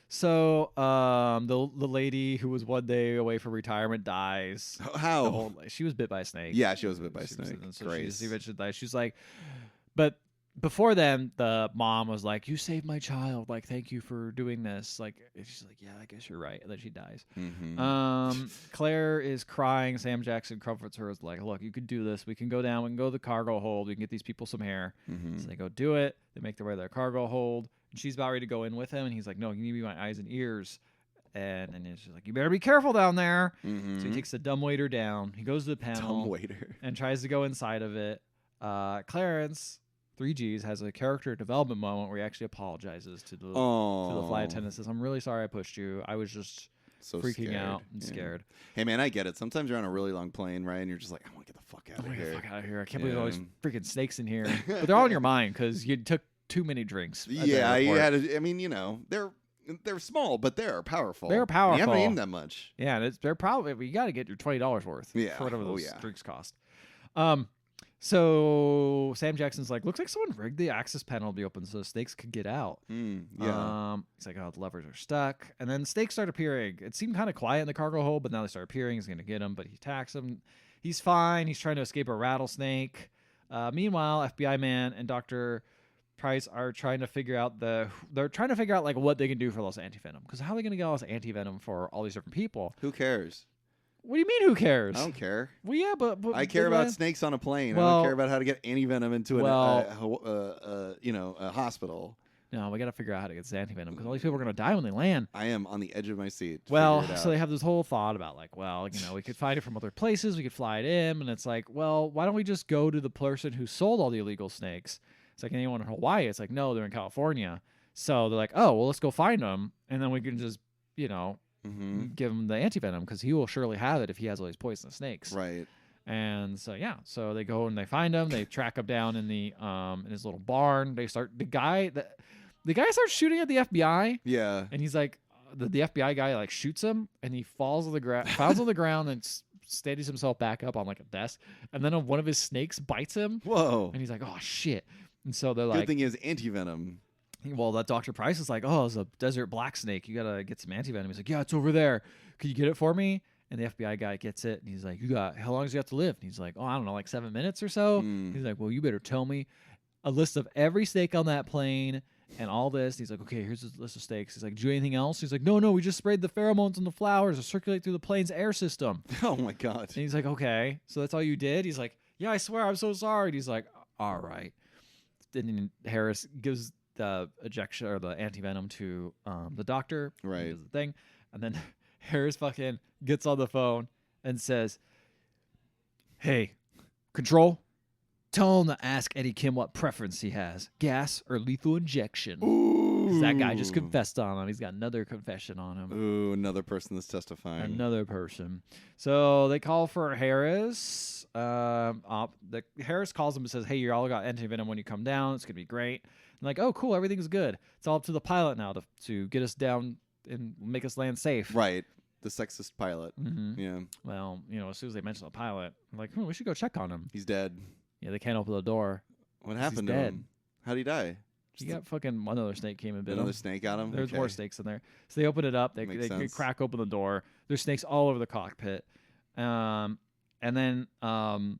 So the lady who was 1 day away from retirement dies. How? She was bit by a snake. Yeah, she was bit by a She was- snake. and so Great. she eventually died. She's like, but before then, the mom was like, "You saved my child. Like, thank you for doing this." Like, and she's like, "Yeah, I guess you're right." And then she dies. Mm-hmm. Claire is crying. Sam Jackson comforts her. Is like, "Look, you can do this. We can go down. We can go to the cargo hold. We can get these people some hair." Mm-hmm. So they go do it. They make their way to their cargo hold. And she's about ready to go in with him. And he's like, "No, you need to be my eyes and ears." And then she's like, "You better be careful down there." Mm-hmm. So he takes the dumbwaiter down. He goes to the panel Dumb waiter. and tries to go inside of it. Clarence, 3Gs, has a character development moment where he actually apologizes to the flight attendant. Says, "I'm really sorry I pushed you. I was just So freaking scared. out and Yeah. scared. Hey man, I get it. Sometimes you're on a really long plane, right? And you're just like, I want to get the fuck out Oh of my God, here. fuck out of here! I can't believe all these Yeah. freaking snakes in here." But they're all in your mind because you took too many drinks. at the Yeah, you airport. had. I mean, you know, they're small, but they're powerful. They're You haven't powerful. eaten that much. Yeah, and they're probably you got to get your $20 worth. Yeah. For whatever Oh, those yeah. drinks cost. So Sam Jackson's like, "Looks like someone rigged the access panel to be open so the snakes could get out." Yeah. He's like, "Oh, the levers are stuck." And then snakes start appearing. It seemed kind of quiet in the cargo hold, but now they start appearing. He's going to get him, but he attacks him. He's fine. He's trying to escape a rattlesnake. Meanwhile, FBI man and Dr. Price are trying to figure out like what they can do for all this antivenom. Because how are they going to get all this antivenom for all these different people? Who cares? What do you mean? Who cares? I don't care. Well, yeah, but I care but about then- snakes on a plane. I Well- don't care about how to get antivenom into a hospital. No, we got to figure out how to get this antivenom because all these people are going to die when they land. I am on the edge of my seat. to Well, figure it so they out. have this whole thought about like, well, we could find it from other places. We could fly it in, and it's like, well, why don't we just go to the person who sold all the illegal snakes? It's like anyone in Hawaii. It's like, no, they're in California. So they're like, oh, well, let's go find them, and then we can just, Mhm. give him the antivenom because he will surely have it if he has all these poisonous snakes. Right. And so yeah, so they go and they find him. They track him down in the in his little barn. The guy starts shooting at the FBI. Yeah. And he's like, the FBI guy like shoots him, and he falls on the ground and steadies himself back up on like a desk. And then one of his snakes bites him, Whoa. and he's like, "Oh shit!" And so they're Good like, thing is antivenom. "Well, that Dr. Price is like, oh, it's a desert black snake. You gotta get some antivenom." He's like, "Yeah, it's over there. Could you get it for me?" And the FBI guy gets it, and he's like, "How long does you have to live?" And he's like, "Oh, I don't know, like 7 minutes or so." Mm. He's like, "Well, you better tell me a list of every snake on that plane and all this." He's like, "Okay, here's a list of snakes." He's like, "Do you do anything else?" He's like, No, we just sprayed the pheromones on the flowers to circulate through the plane's air system. Oh my god. And he's like, "Okay, so that's all you did?" He's like, "Yeah, I swear, I'm so sorry." And he's like, "All right." Then Harris gives the ejection or the antivenom to the doctor. He Right. does the thing. And then Harris fucking gets on the phone and says, "Hey, control, tell him to ask Eddie Kim what preference he has, gas or lethal injection." 'Cause that guy just confessed on him. He's got another confession on him. Ooh, another person that's testifying. Another person. So they call for Harris. Harris calls him and says, "Hey, you all got antivenom when you come down. It's gonna be great." I'm like, "Oh, cool. Everything's good. It's all up to the pilot now to get us down and make us land safe." Right. The sexist pilot. Mm-hmm. Yeah. Well, as soon as they mention the pilot, I'm like, we should go check on him. He's dead. Yeah, they can't open the door. What 'Cause happened he's to dead. him? How'd he die? He got fucking another snake came and bit Another him. snake got him? There's Okay. more snakes in there. So they open it up. They Makes they sense. crack open the door. There's snakes all over the cockpit. And then Sam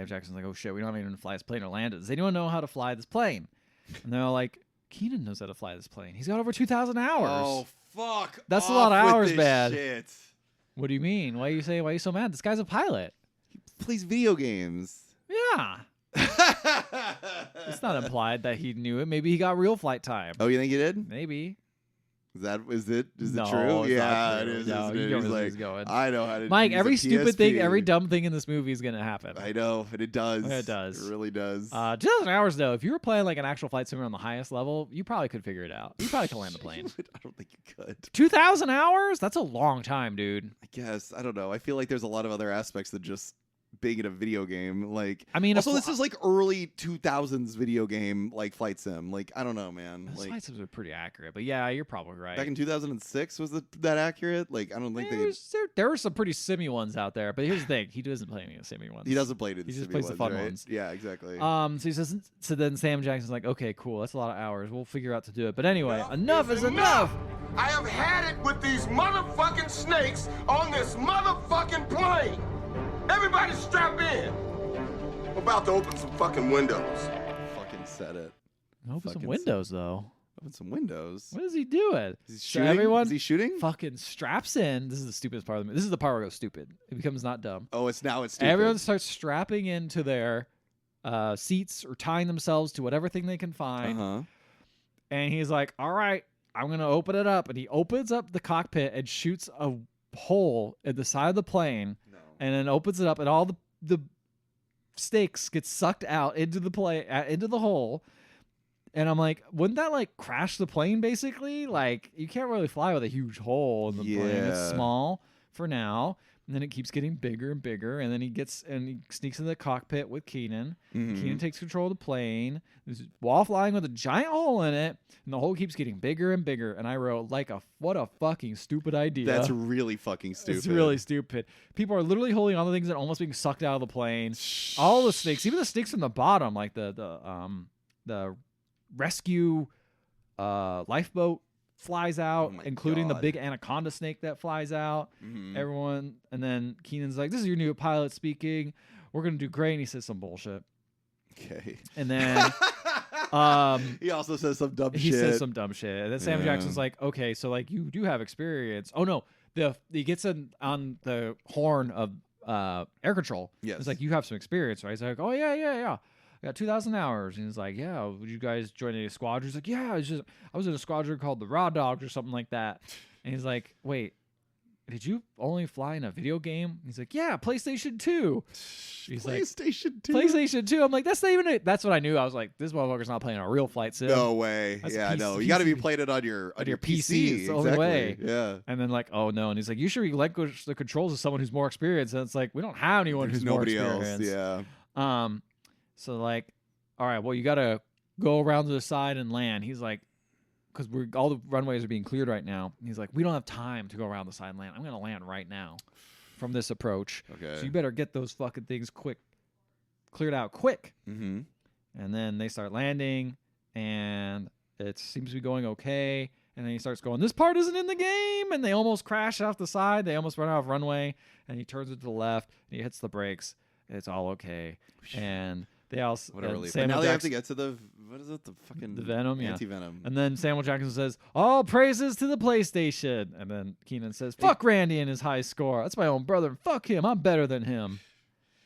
Jackson's like, "Oh shit, we don't even fly this plane or land it. Does anyone know how to fly this plane?" And they're all like, "Keenan knows how to fly this plane. He's got over 2,000 hours." Oh, fuck. That's a lot of off with hours, this man. Shit. What do you mean? Why are you so mad? This guy's a pilot. He plays video games. Yeah. It's not implied that he knew it. Maybe he got real flight time. Oh, you think he did? Maybe. Is it No, true? it's Yeah, not it true. is. No, isn't you it? know He's where this like, is going. I know how to. Mike, use every a stupid thing, PSP. every dumb thing in this movie is gonna happen. I know, and it does. It does. It really does. 2,000 hours though. If you were playing like an actual flight simulator on the highest level, you probably could figure it out. You probably could land the plane. I don't think you could. 2,000 hours? That's a long time, dude. I guess I don't know. I feel like there's a lot of other aspects that just big in a video game. Like, I mean, also this is like early 2000s video game, like flight sim. Like, I don't know, man. Those Like, flight sims are pretty accurate, but yeah, you're probably right. back in 2006, was that accurate? Like, I don't think There were some pretty simmy ones out there, but here's the thing: he doesn't play any of the simmy ones. he doesn't play the He just simmy plays the fun right? ones. Yeah, exactly. So he says. So then Sam Jackson's like, "Okay, cool. That's a lot of hours. We'll figure out to do it." But anyway, enough is enough. I have had it with these motherfucking snakes on this motherfucking plane. Everybody strap in. I'm about to open some fucking windows. Fucking said it. Open some Fucking windows though. Open some windows. What is he doing? Is he So shooting? everyone Is he shooting? fucking straps in. This is the stupidest part of the movie. This is the part where it goes stupid. It becomes not dumb. Oh, it's stupid. Everyone starts strapping into their seats or tying themselves to whatever thing they can find. Uh-huh. And he's like, "All right, I'm gonna open it up." And he opens up the cockpit and shoots a hole in the side of the plane, and then opens it up, and all the stakes get sucked out into the hole. And I'm like, wouldn't that like crash the plane basically? Like, you can't really fly with a huge hole in the plane. It's Yeah. small for now. And then it keeps getting bigger and bigger. And then he sneaks into the cockpit with Keenan. Mhm. Keenan takes control of the plane. There's while flying with a giant hole in it. And the hole keeps getting bigger and bigger. And I wrote, what a fucking stupid idea. That's really fucking stupid. It's really stupid. People are literally holding on to things and almost being sucked out of the plane. All the snakes, even the snakes from the bottom, like the rescue lifeboat flies out, Oh my including the God. big anaconda snake that flies out. Mhm. Everyone, and then Keenan's like, "This is your new pilot speaking. We're gonna do great." And he says some bullshit. Okay. And then he also says some dumb he shit. says some dumb shit. And then Sam Yeah. Jackson's like, "Okay, so like you do have experience." Oh no, he gets on the horn of air control. Yes. It's like, "You have some experience, right?" He's like, "Oh yeah. I got 2,000 hours." And he's like, "Yeah, would you guys join any squadron?" He's like, "Yeah, I was in a squadron called the Raw Dogs or something like that." And he's like, "Wait, did you only fly in a video game?" He's like, "Yeah, PlayStation 2. He's like, PlayStation 2. PlayStation 2. I'm like, "That's not even it." That's what I knew. I was like, "This motherfucker's not playing a real flight sim." No way. That's Yeah, PC no. You got to be PC. playing it on your PC. It's the only exactly. way. Yeah. And then like, "Oh no." And he's like, "You sure you relinquish the controls to someone who's more experienced?" And it's like, we don't have anyone There's who's nobody more else. experienced. Yeah. So like, all right, well, you got to go around to the side and land. He's like, because all the runways are being cleared right now. He's like, we don't have time to go around the side and land. I'm gonna land right now from this approach. Okay. So you better get those fucking things cleared out quick. Mm-hmm. And then they start landing, and it seems to be going okay. And then he starts going, "This part isn't in the game," and they almost crash off the side. They almost run out of runway, and he turns it to the left, and he hits the brakes. And it's all okay. And they also What a relief. But Samuel now they have Jackson- to get to the what is it? The fucking The Venom, yeah. anti-venom. And then Samuel Jackson says, "All praises to the PlayStation." And then Keenan says, "Fuck Randy and his high score. That's my own brother. Fuck him. I'm better than him."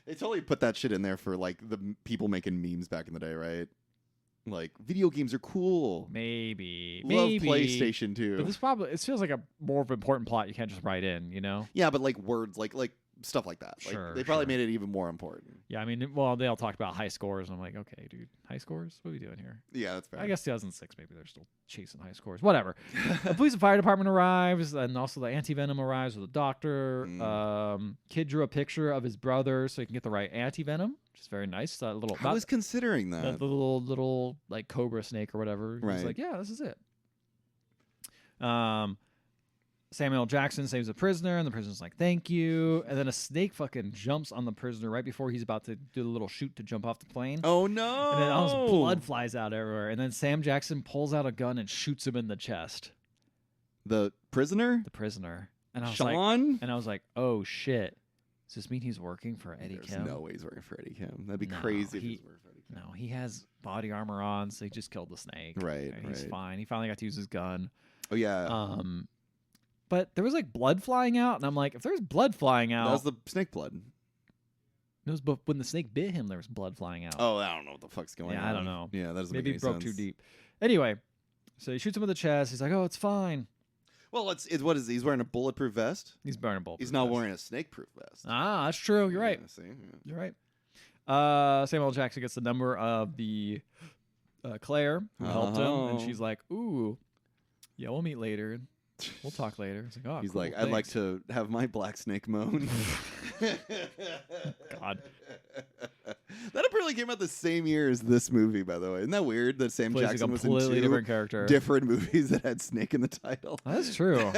They totally put that shit in there for like the people making memes back in the day, right? Like, video games are cool. Maybe. Love PlayStation 2. But it feels like a more of an important plot you can't just write in, you know? Yeah, but like words, like stuff like that. Like, Sure, they probably sure. made it even more important. Yeah, I mean, well, they all talked about high scores, and I'm like, okay, dude, high scores? What are we doing here? Yeah, that's fair. I guess 2006, maybe they're still chasing high scores. Whatever. The police and fire department arrives, and also the anti-venom arrives with a doctor. Kid drew a picture of his brother so he can get the right anti-venom, which is very nice. I was considering the that. little like cobra snake or whatever. He's Right. like, yeah, this is it. Samuel Jackson saves a prisoner, and the prisoner's like, "Thank you." And then a snake fucking jumps on the prisoner right before he's about to do the little shoot to jump off the plane. Oh no! And then all this blood flies out everywhere. And then Sam Jackson pulls out a gun and shoots him in the chest. The prisoner, The prisoner. And I was Sean. like, "Oh shit. Does this mean he's working for Eddie There's Kim?" no way he's working for Eddie Kim. That'd be No, crazy if he's working for Eddie Kim. No, he has body armor on, so he just killed the snake. Right, He's right. fine. He finally got to use his gun. Oh yeah, But there was like blood flying out, and I'm like, if there's blood flying out, that was the snake blood. it was when the snake bit him, there was blood flying out. Oh, I don't know what the fuck's going on. Yeah, I don't know. Yeah, that doesn't Maybe make he any broke too sense. deep. Anyway, so he shoots him in the chest. He's like, "Oh, it's fine." Well, it's what is he? He's wearing a bulletproof vest. He's wearing a bulletproof He's not vest. wearing a snake-proof vest. Ah, that's true. You're right. Yeah, see? Yeah. You're right. Samuel Jackson gets the number of the Claire who helped him, and she's like, "Ooh, yeah, we'll meet later. We'll talk later." It's like, "Oh, He's cool, like, I'd like thanks." to have my black snake mown. God. That apparently came out the same year as this movie, by the way. Isn't that weird that Sam Plays a Jackson was in completely two different character. different movies that had snake in the title? That's true.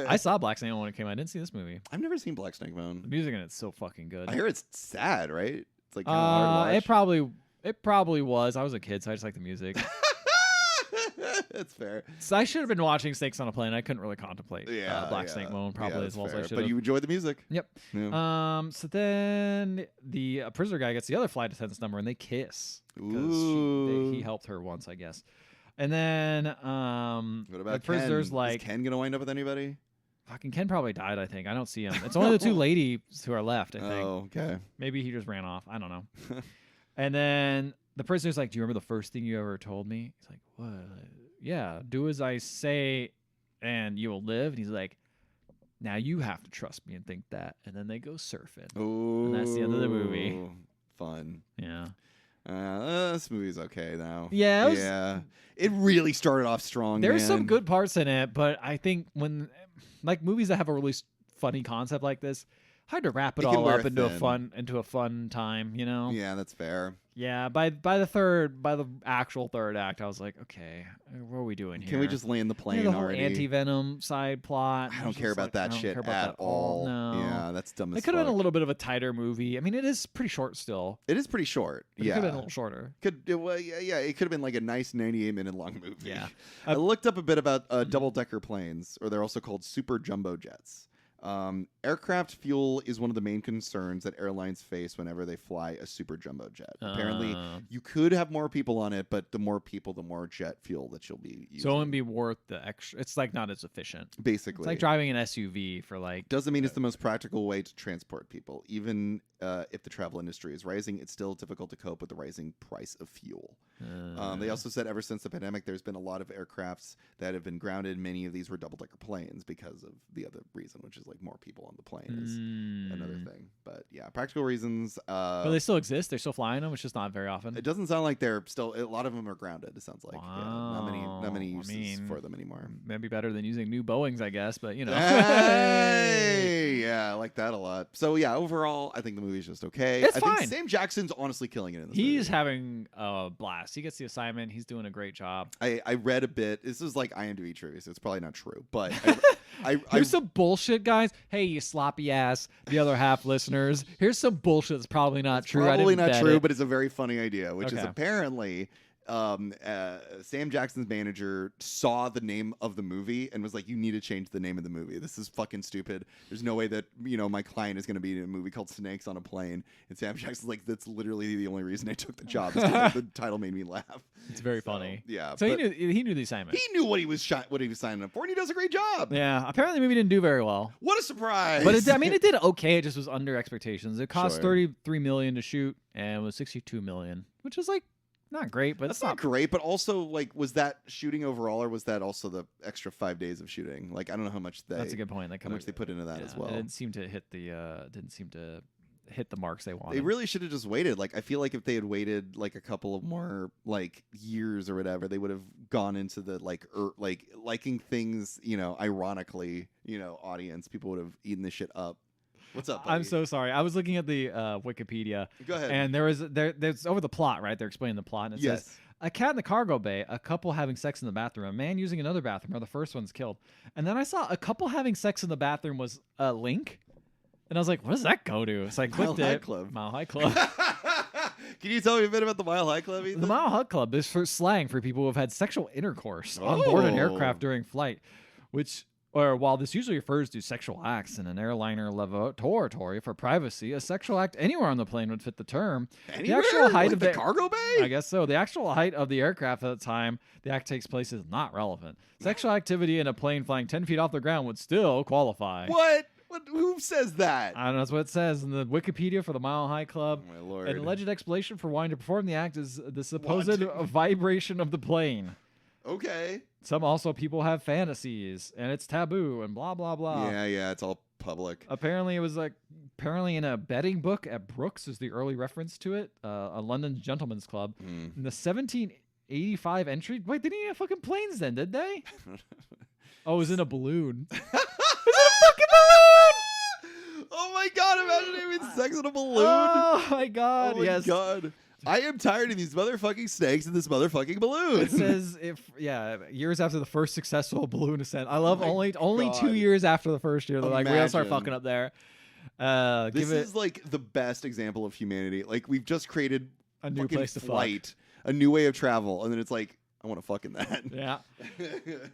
I saw Black Snake when it came out. I didn't see this movie. I've never seen Black Snake The Moan. music in it's so fucking good. I hear it's sad, right? It's like kind of hard to watch. It probably was. I was a kid, so I just like the music. That's fair. So I should have been watching Snakes on a Plane. I couldn't really contemplate Black yeah. Snake Moan probably Yeah, as well as I that's should fair. have. But you enjoyed the music. Yep. Yeah. So then the prisoner guy gets the other flight attendant's number and they kiss because he helped her once, I guess. And then What about the prisoner's Ken? like, Is Ken gonna wind up with anybody? fucking Ken probably died. I think I don't see him. It's only the two ladies who are left. I think Oh, okay. maybe he just ran off. I don't know. And then the prisoner's like, "Do you remember the first thing you ever told me?" He's like, "What?" "Yeah, do as I say, and you will live." And he's like, "Now you have to trust me and think that." And then they go surfing. Ooh, And that's the end of the movie. Fun. Yeah. This movie's okay now. Yeah, It really started off strong. There's man. some good parts in it, but I think when like movies that have a really funny concept like this, hard to wrap it It can all wear up into thin. a fun time, you know? Yeah, that's fair. Yeah, by the actual third act, I was like, okay, what are we doing here? Can we just land the plane the whole already? Anti-Venom side plot? I don't care about that shit at all. No. Yeah, that's dumb as It could have fuck. been a little bit of a tighter movie. I mean, it is pretty short still. It is pretty short. But Yeah, it could have been a little shorter. It could have been like a nice 98-minute long movie. Yeah. I looked up a bit about double-decker planes, or they're also called super jumbo jets. Aircraft fuel is one of the main concerns that airlines face whenever they fly a super jumbo jet. Apparently, you could have more people on it, but the more people, the more jet fuel that you'll be using. So it wouldn't be worth the extra. It's like not as efficient. Basically, It's like driving an SUV for like. Doesn't mean it's the most practical way to transport people. Even if the travel industry is rising, it's still difficult to cope with the rising price of fuel. They also said ever since the pandemic, there's been a lot of aircrafts that have been grounded. Many of these were double-decker planes because of the other reason, which is like more people on the plane is another thing. But yeah, practical reasons. But they still exist. They're still flying them, which is not very often. It doesn't sound like they're still. A lot of them are grounded. It sounds like Wow. not many I uses mean, for them anymore. Maybe better than using new Boeings, I guess. But you know. Hey, yeah, I like that a lot. So yeah, overall, I think the movie's just okay. It's I fine. think Sam Jackson's honestly killing it in this He's movie. having a blast. He gets the assignment. He's doing a great job. I read a bit. This is like IMDb trivia, so it's probably not true. But Here's some bullshit, guys. Hey, you sloppy ass, the other half listeners. Here's some bullshit that's probably not true. I probably didn't not bet true, it. but it's a very funny idea, which is Okay. apparently Sam Jackson's manager saw the name of the movie and was like, "You need to change the name of the movie. This is fucking stupid. There's no way that my client is going to be in a movie called Snakes on a Plane." And Sam Jackson's like, "That's literally the only reason I took the job. Is 'cause the title made me laugh." It's very funny. Yeah. So but he knew the assignment. he knew what he was signing up for, and he does a great job. Yeah. Apparently, the movie didn't do very well. What a surprise! But it did okay. It just was under expectations. It cost Sure. $33 million to shoot, and it was $62 million, which is like not great, but That's it's not great, but also like, was that shooting overall, or was that also the extra 5 days of shooting? Like, I don't know how much That's a good point. how much they put into that as It well. didn't seem to hit the marks they wanted. They really should have just waited. Like, I feel like if they had waited like a couple of more like years or whatever, they would have gone into the like liking things, ironically, audience. People would have eaten this shit up. What's up, buddy? I'm so sorry. I was looking at the Wikipedia. Go ahead. And there's over the plot, right? They're explaining the plot, and it Yes. says a cat in the cargo bay, a couple having sex in the bathroom, a man using another bathroom, or the first one's killed. And then I saw a couple having sex in the bathroom was a link, and I was like, what does that go to? So I clicked Mile High it. Club. Mile High Club. Can you tell me a bit about the Mile High Club, Ethan? The Mile High Club is for slang for people who have had sexual intercourse on board an Oh. aircraft during flight, while this usually refers to sexual acts in an airliner laboratory for privacy, a sexual act anywhere on the plane would fit the term. Anywhere? The actual height Like of the cargo bay? I guess so. The actual height of the aircraft at the time the act takes place is not relevant. Sexual activity in a plane flying 10 feet off the ground would still qualify. What? Who says that? I don't know. That's what it says in the Wikipedia for the Mile High Club. Oh, my lord. An alleged explanation for wanting to perform the act is the supposed vibration of the plane. Okay. Some also people have fantasies and it's taboo and blah, blah, blah. Yeah, it's all public. Apparently it was apparently in a betting book at Brooks is the early reference to it, a London gentleman's club. In the 1785 entry. Wait, they didn't have fucking planes then, did they? Oh, it was in a balloon. It was in a fucking balloon! Oh my god, imagine having sex in a balloon. Oh my god, Oh my yes. god. I am tired of these motherfucking snakes in this motherfucking balloon. It says years after the first successful balloon ascent. I love only God. 2 years after the first year. They're like, we gotta start Imagine. fucking up there. This is like the best example of humanity. Like we've just created a new fucking place to flight, a new way of travel, and then it's like, I want to fuck in that. Yeah.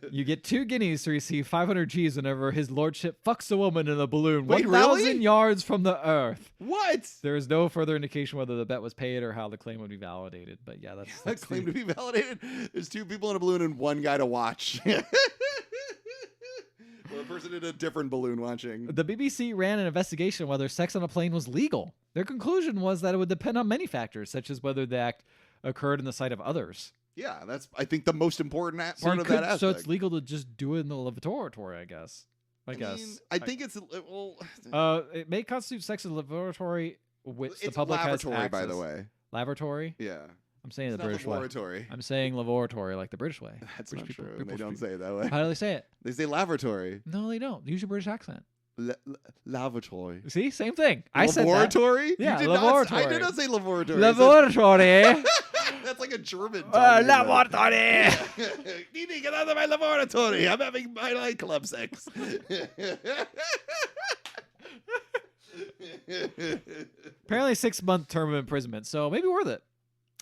You get 2 guineas to receive 500 G's whenever his lordship fucks a woman in a balloon Wait, 1,000 really? yards from the earth. What? There is no further indication whether the bet was paid or how the claim would be validated. But yeah, that's A claim to be validated. There's 2 people in a balloon and 1 guy to watch. Or a person in a different balloon watching. The BBC ran an investigation whether sex on a plane was legal. Their conclusion was that it would depend on many factors, such as whether the act occurred in the sight of others. Yeah, that's I think the most important part of that aspect. So it's legal to just do it in the lavatory, I guess. I mean, guess. I think it's well. It may constitute sex in the lavatory, which the It's public has laboratory, access. by the way. Laboratory? Yeah, I'm saying it's the not British way. laboratory. I'm saying laboratory, like the British way. That's British not people- true. people They don't speak- say it that way. How do they say it? They say lavatory. No, they don't. Use your British accent. Lavatory. See, same thing. I said that. Laboratory? Yeah, you did laboratory. Not, I did not say laboratory. Laboratory. That's like a German. Laboratory. Didi, get out of my laboratory. I'm having my nightclub sex. Apparently 6-month term of imprisonment, so maybe worth it.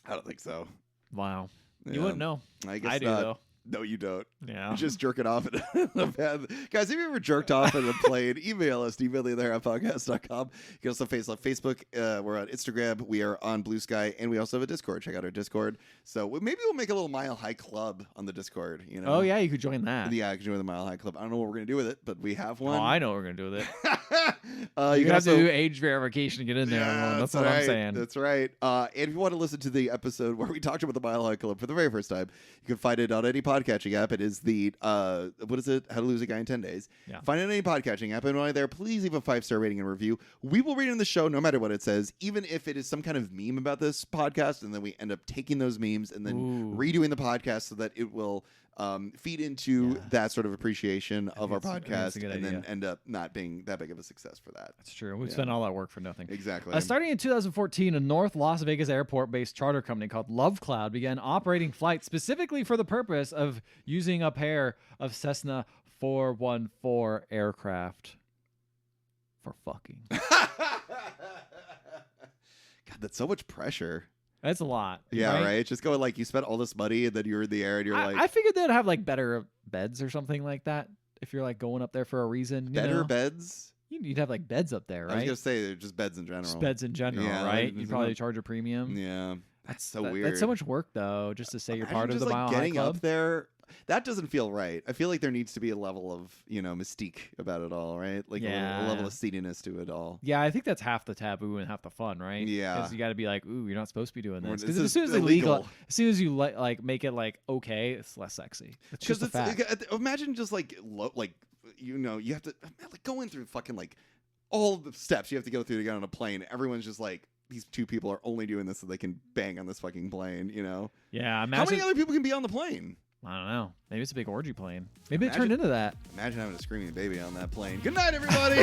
I don't think so. Wow. Yeah. You wouldn't know. I guess I do, not. though. No, you don't. Yeah. You just jerking off in a bed. Guys, have you ever jerked off in a plane? Email us, emailtheotherhalfpodcast.com. You can also Facebook. We're on Instagram. We are on Blue Sky. And we also have a Discord. Check out our Discord. So maybe we'll make a little Mile High Club on the Discord. You know? Oh, yeah, you could join that. Yeah, I can join the Mile High Club. I don't know what we're going to do with it, but we have one. Oh, I know what we're going to do with it. You You can have also to do age verification to get in there. everyone. That's what right. I'm saying. That's right. And if you want to listen to the episode where we talked about the Mile High Club for the very first time, you can find it on any podcatching app. It is the, what is it? How to Lose a Guy in 10 Days. Yeah. Find it on any podcatching app. And while you're there, please leave a 5-star rating and review. We will read it in the show no matter what it says, even if it is some kind of meme about this podcast. And then we end up taking those memes and then redoing the podcast so that it will feed into that sort of appreciation of our podcast and then end up not being that big of a success for that. That's true. We spent all that work for nothing. Exactly. Starting in 2014, a North Las Vegas airport-based charter company called Love Cloud began operating flights specifically for the purpose of using a pair of Cessna 414 aircraft for fucking. God, that's so much pressure. That's a lot. Yeah, right? Just going like you spent all this money and then you're in the air and you're like... I figured they'd have like better beds or something like that if you're like going up there for a reason. Better beds? You'd have like beds up there, right? I was going to say they're just beds in general. Just beds in general, Yeah, right? You'd probably charge a premium. Yeah. That's so weird. That's so much work, though, just to say you're part of the just, Mile High getting Club. up there, that doesn't feel right. I feel like there needs to be a level of, mystique about it all, right? Like a level of seediness to it all. Yeah, I think that's half the taboo and half the fun, right? Yeah. Because you got to be like, ooh, you're not supposed to be doing this. This Because as soon as is it's illegal, illegal. as soon as you like make it like okay, it's less sexy. It's just a fact. Imagine just you have to like going through fucking like all the steps you have to go through to get on a plane. Everyone's just like, these 2 people are only doing this so they can bang on this fucking plane, Yeah, How imagine. many other people can be on the plane? I don't know. Maybe it's a big orgy plane. Maybe it turned into that. Imagine having a screaming baby on that plane. Good night, everybody.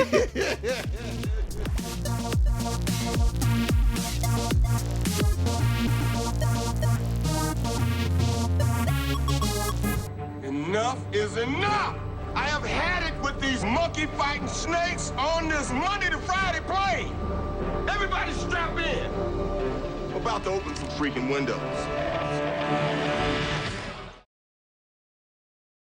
Enough is enough! I have had it with these monkey-fighting snakes on this Monday to Friday plane! Everybody strap in! I'm about to open some freaking windows.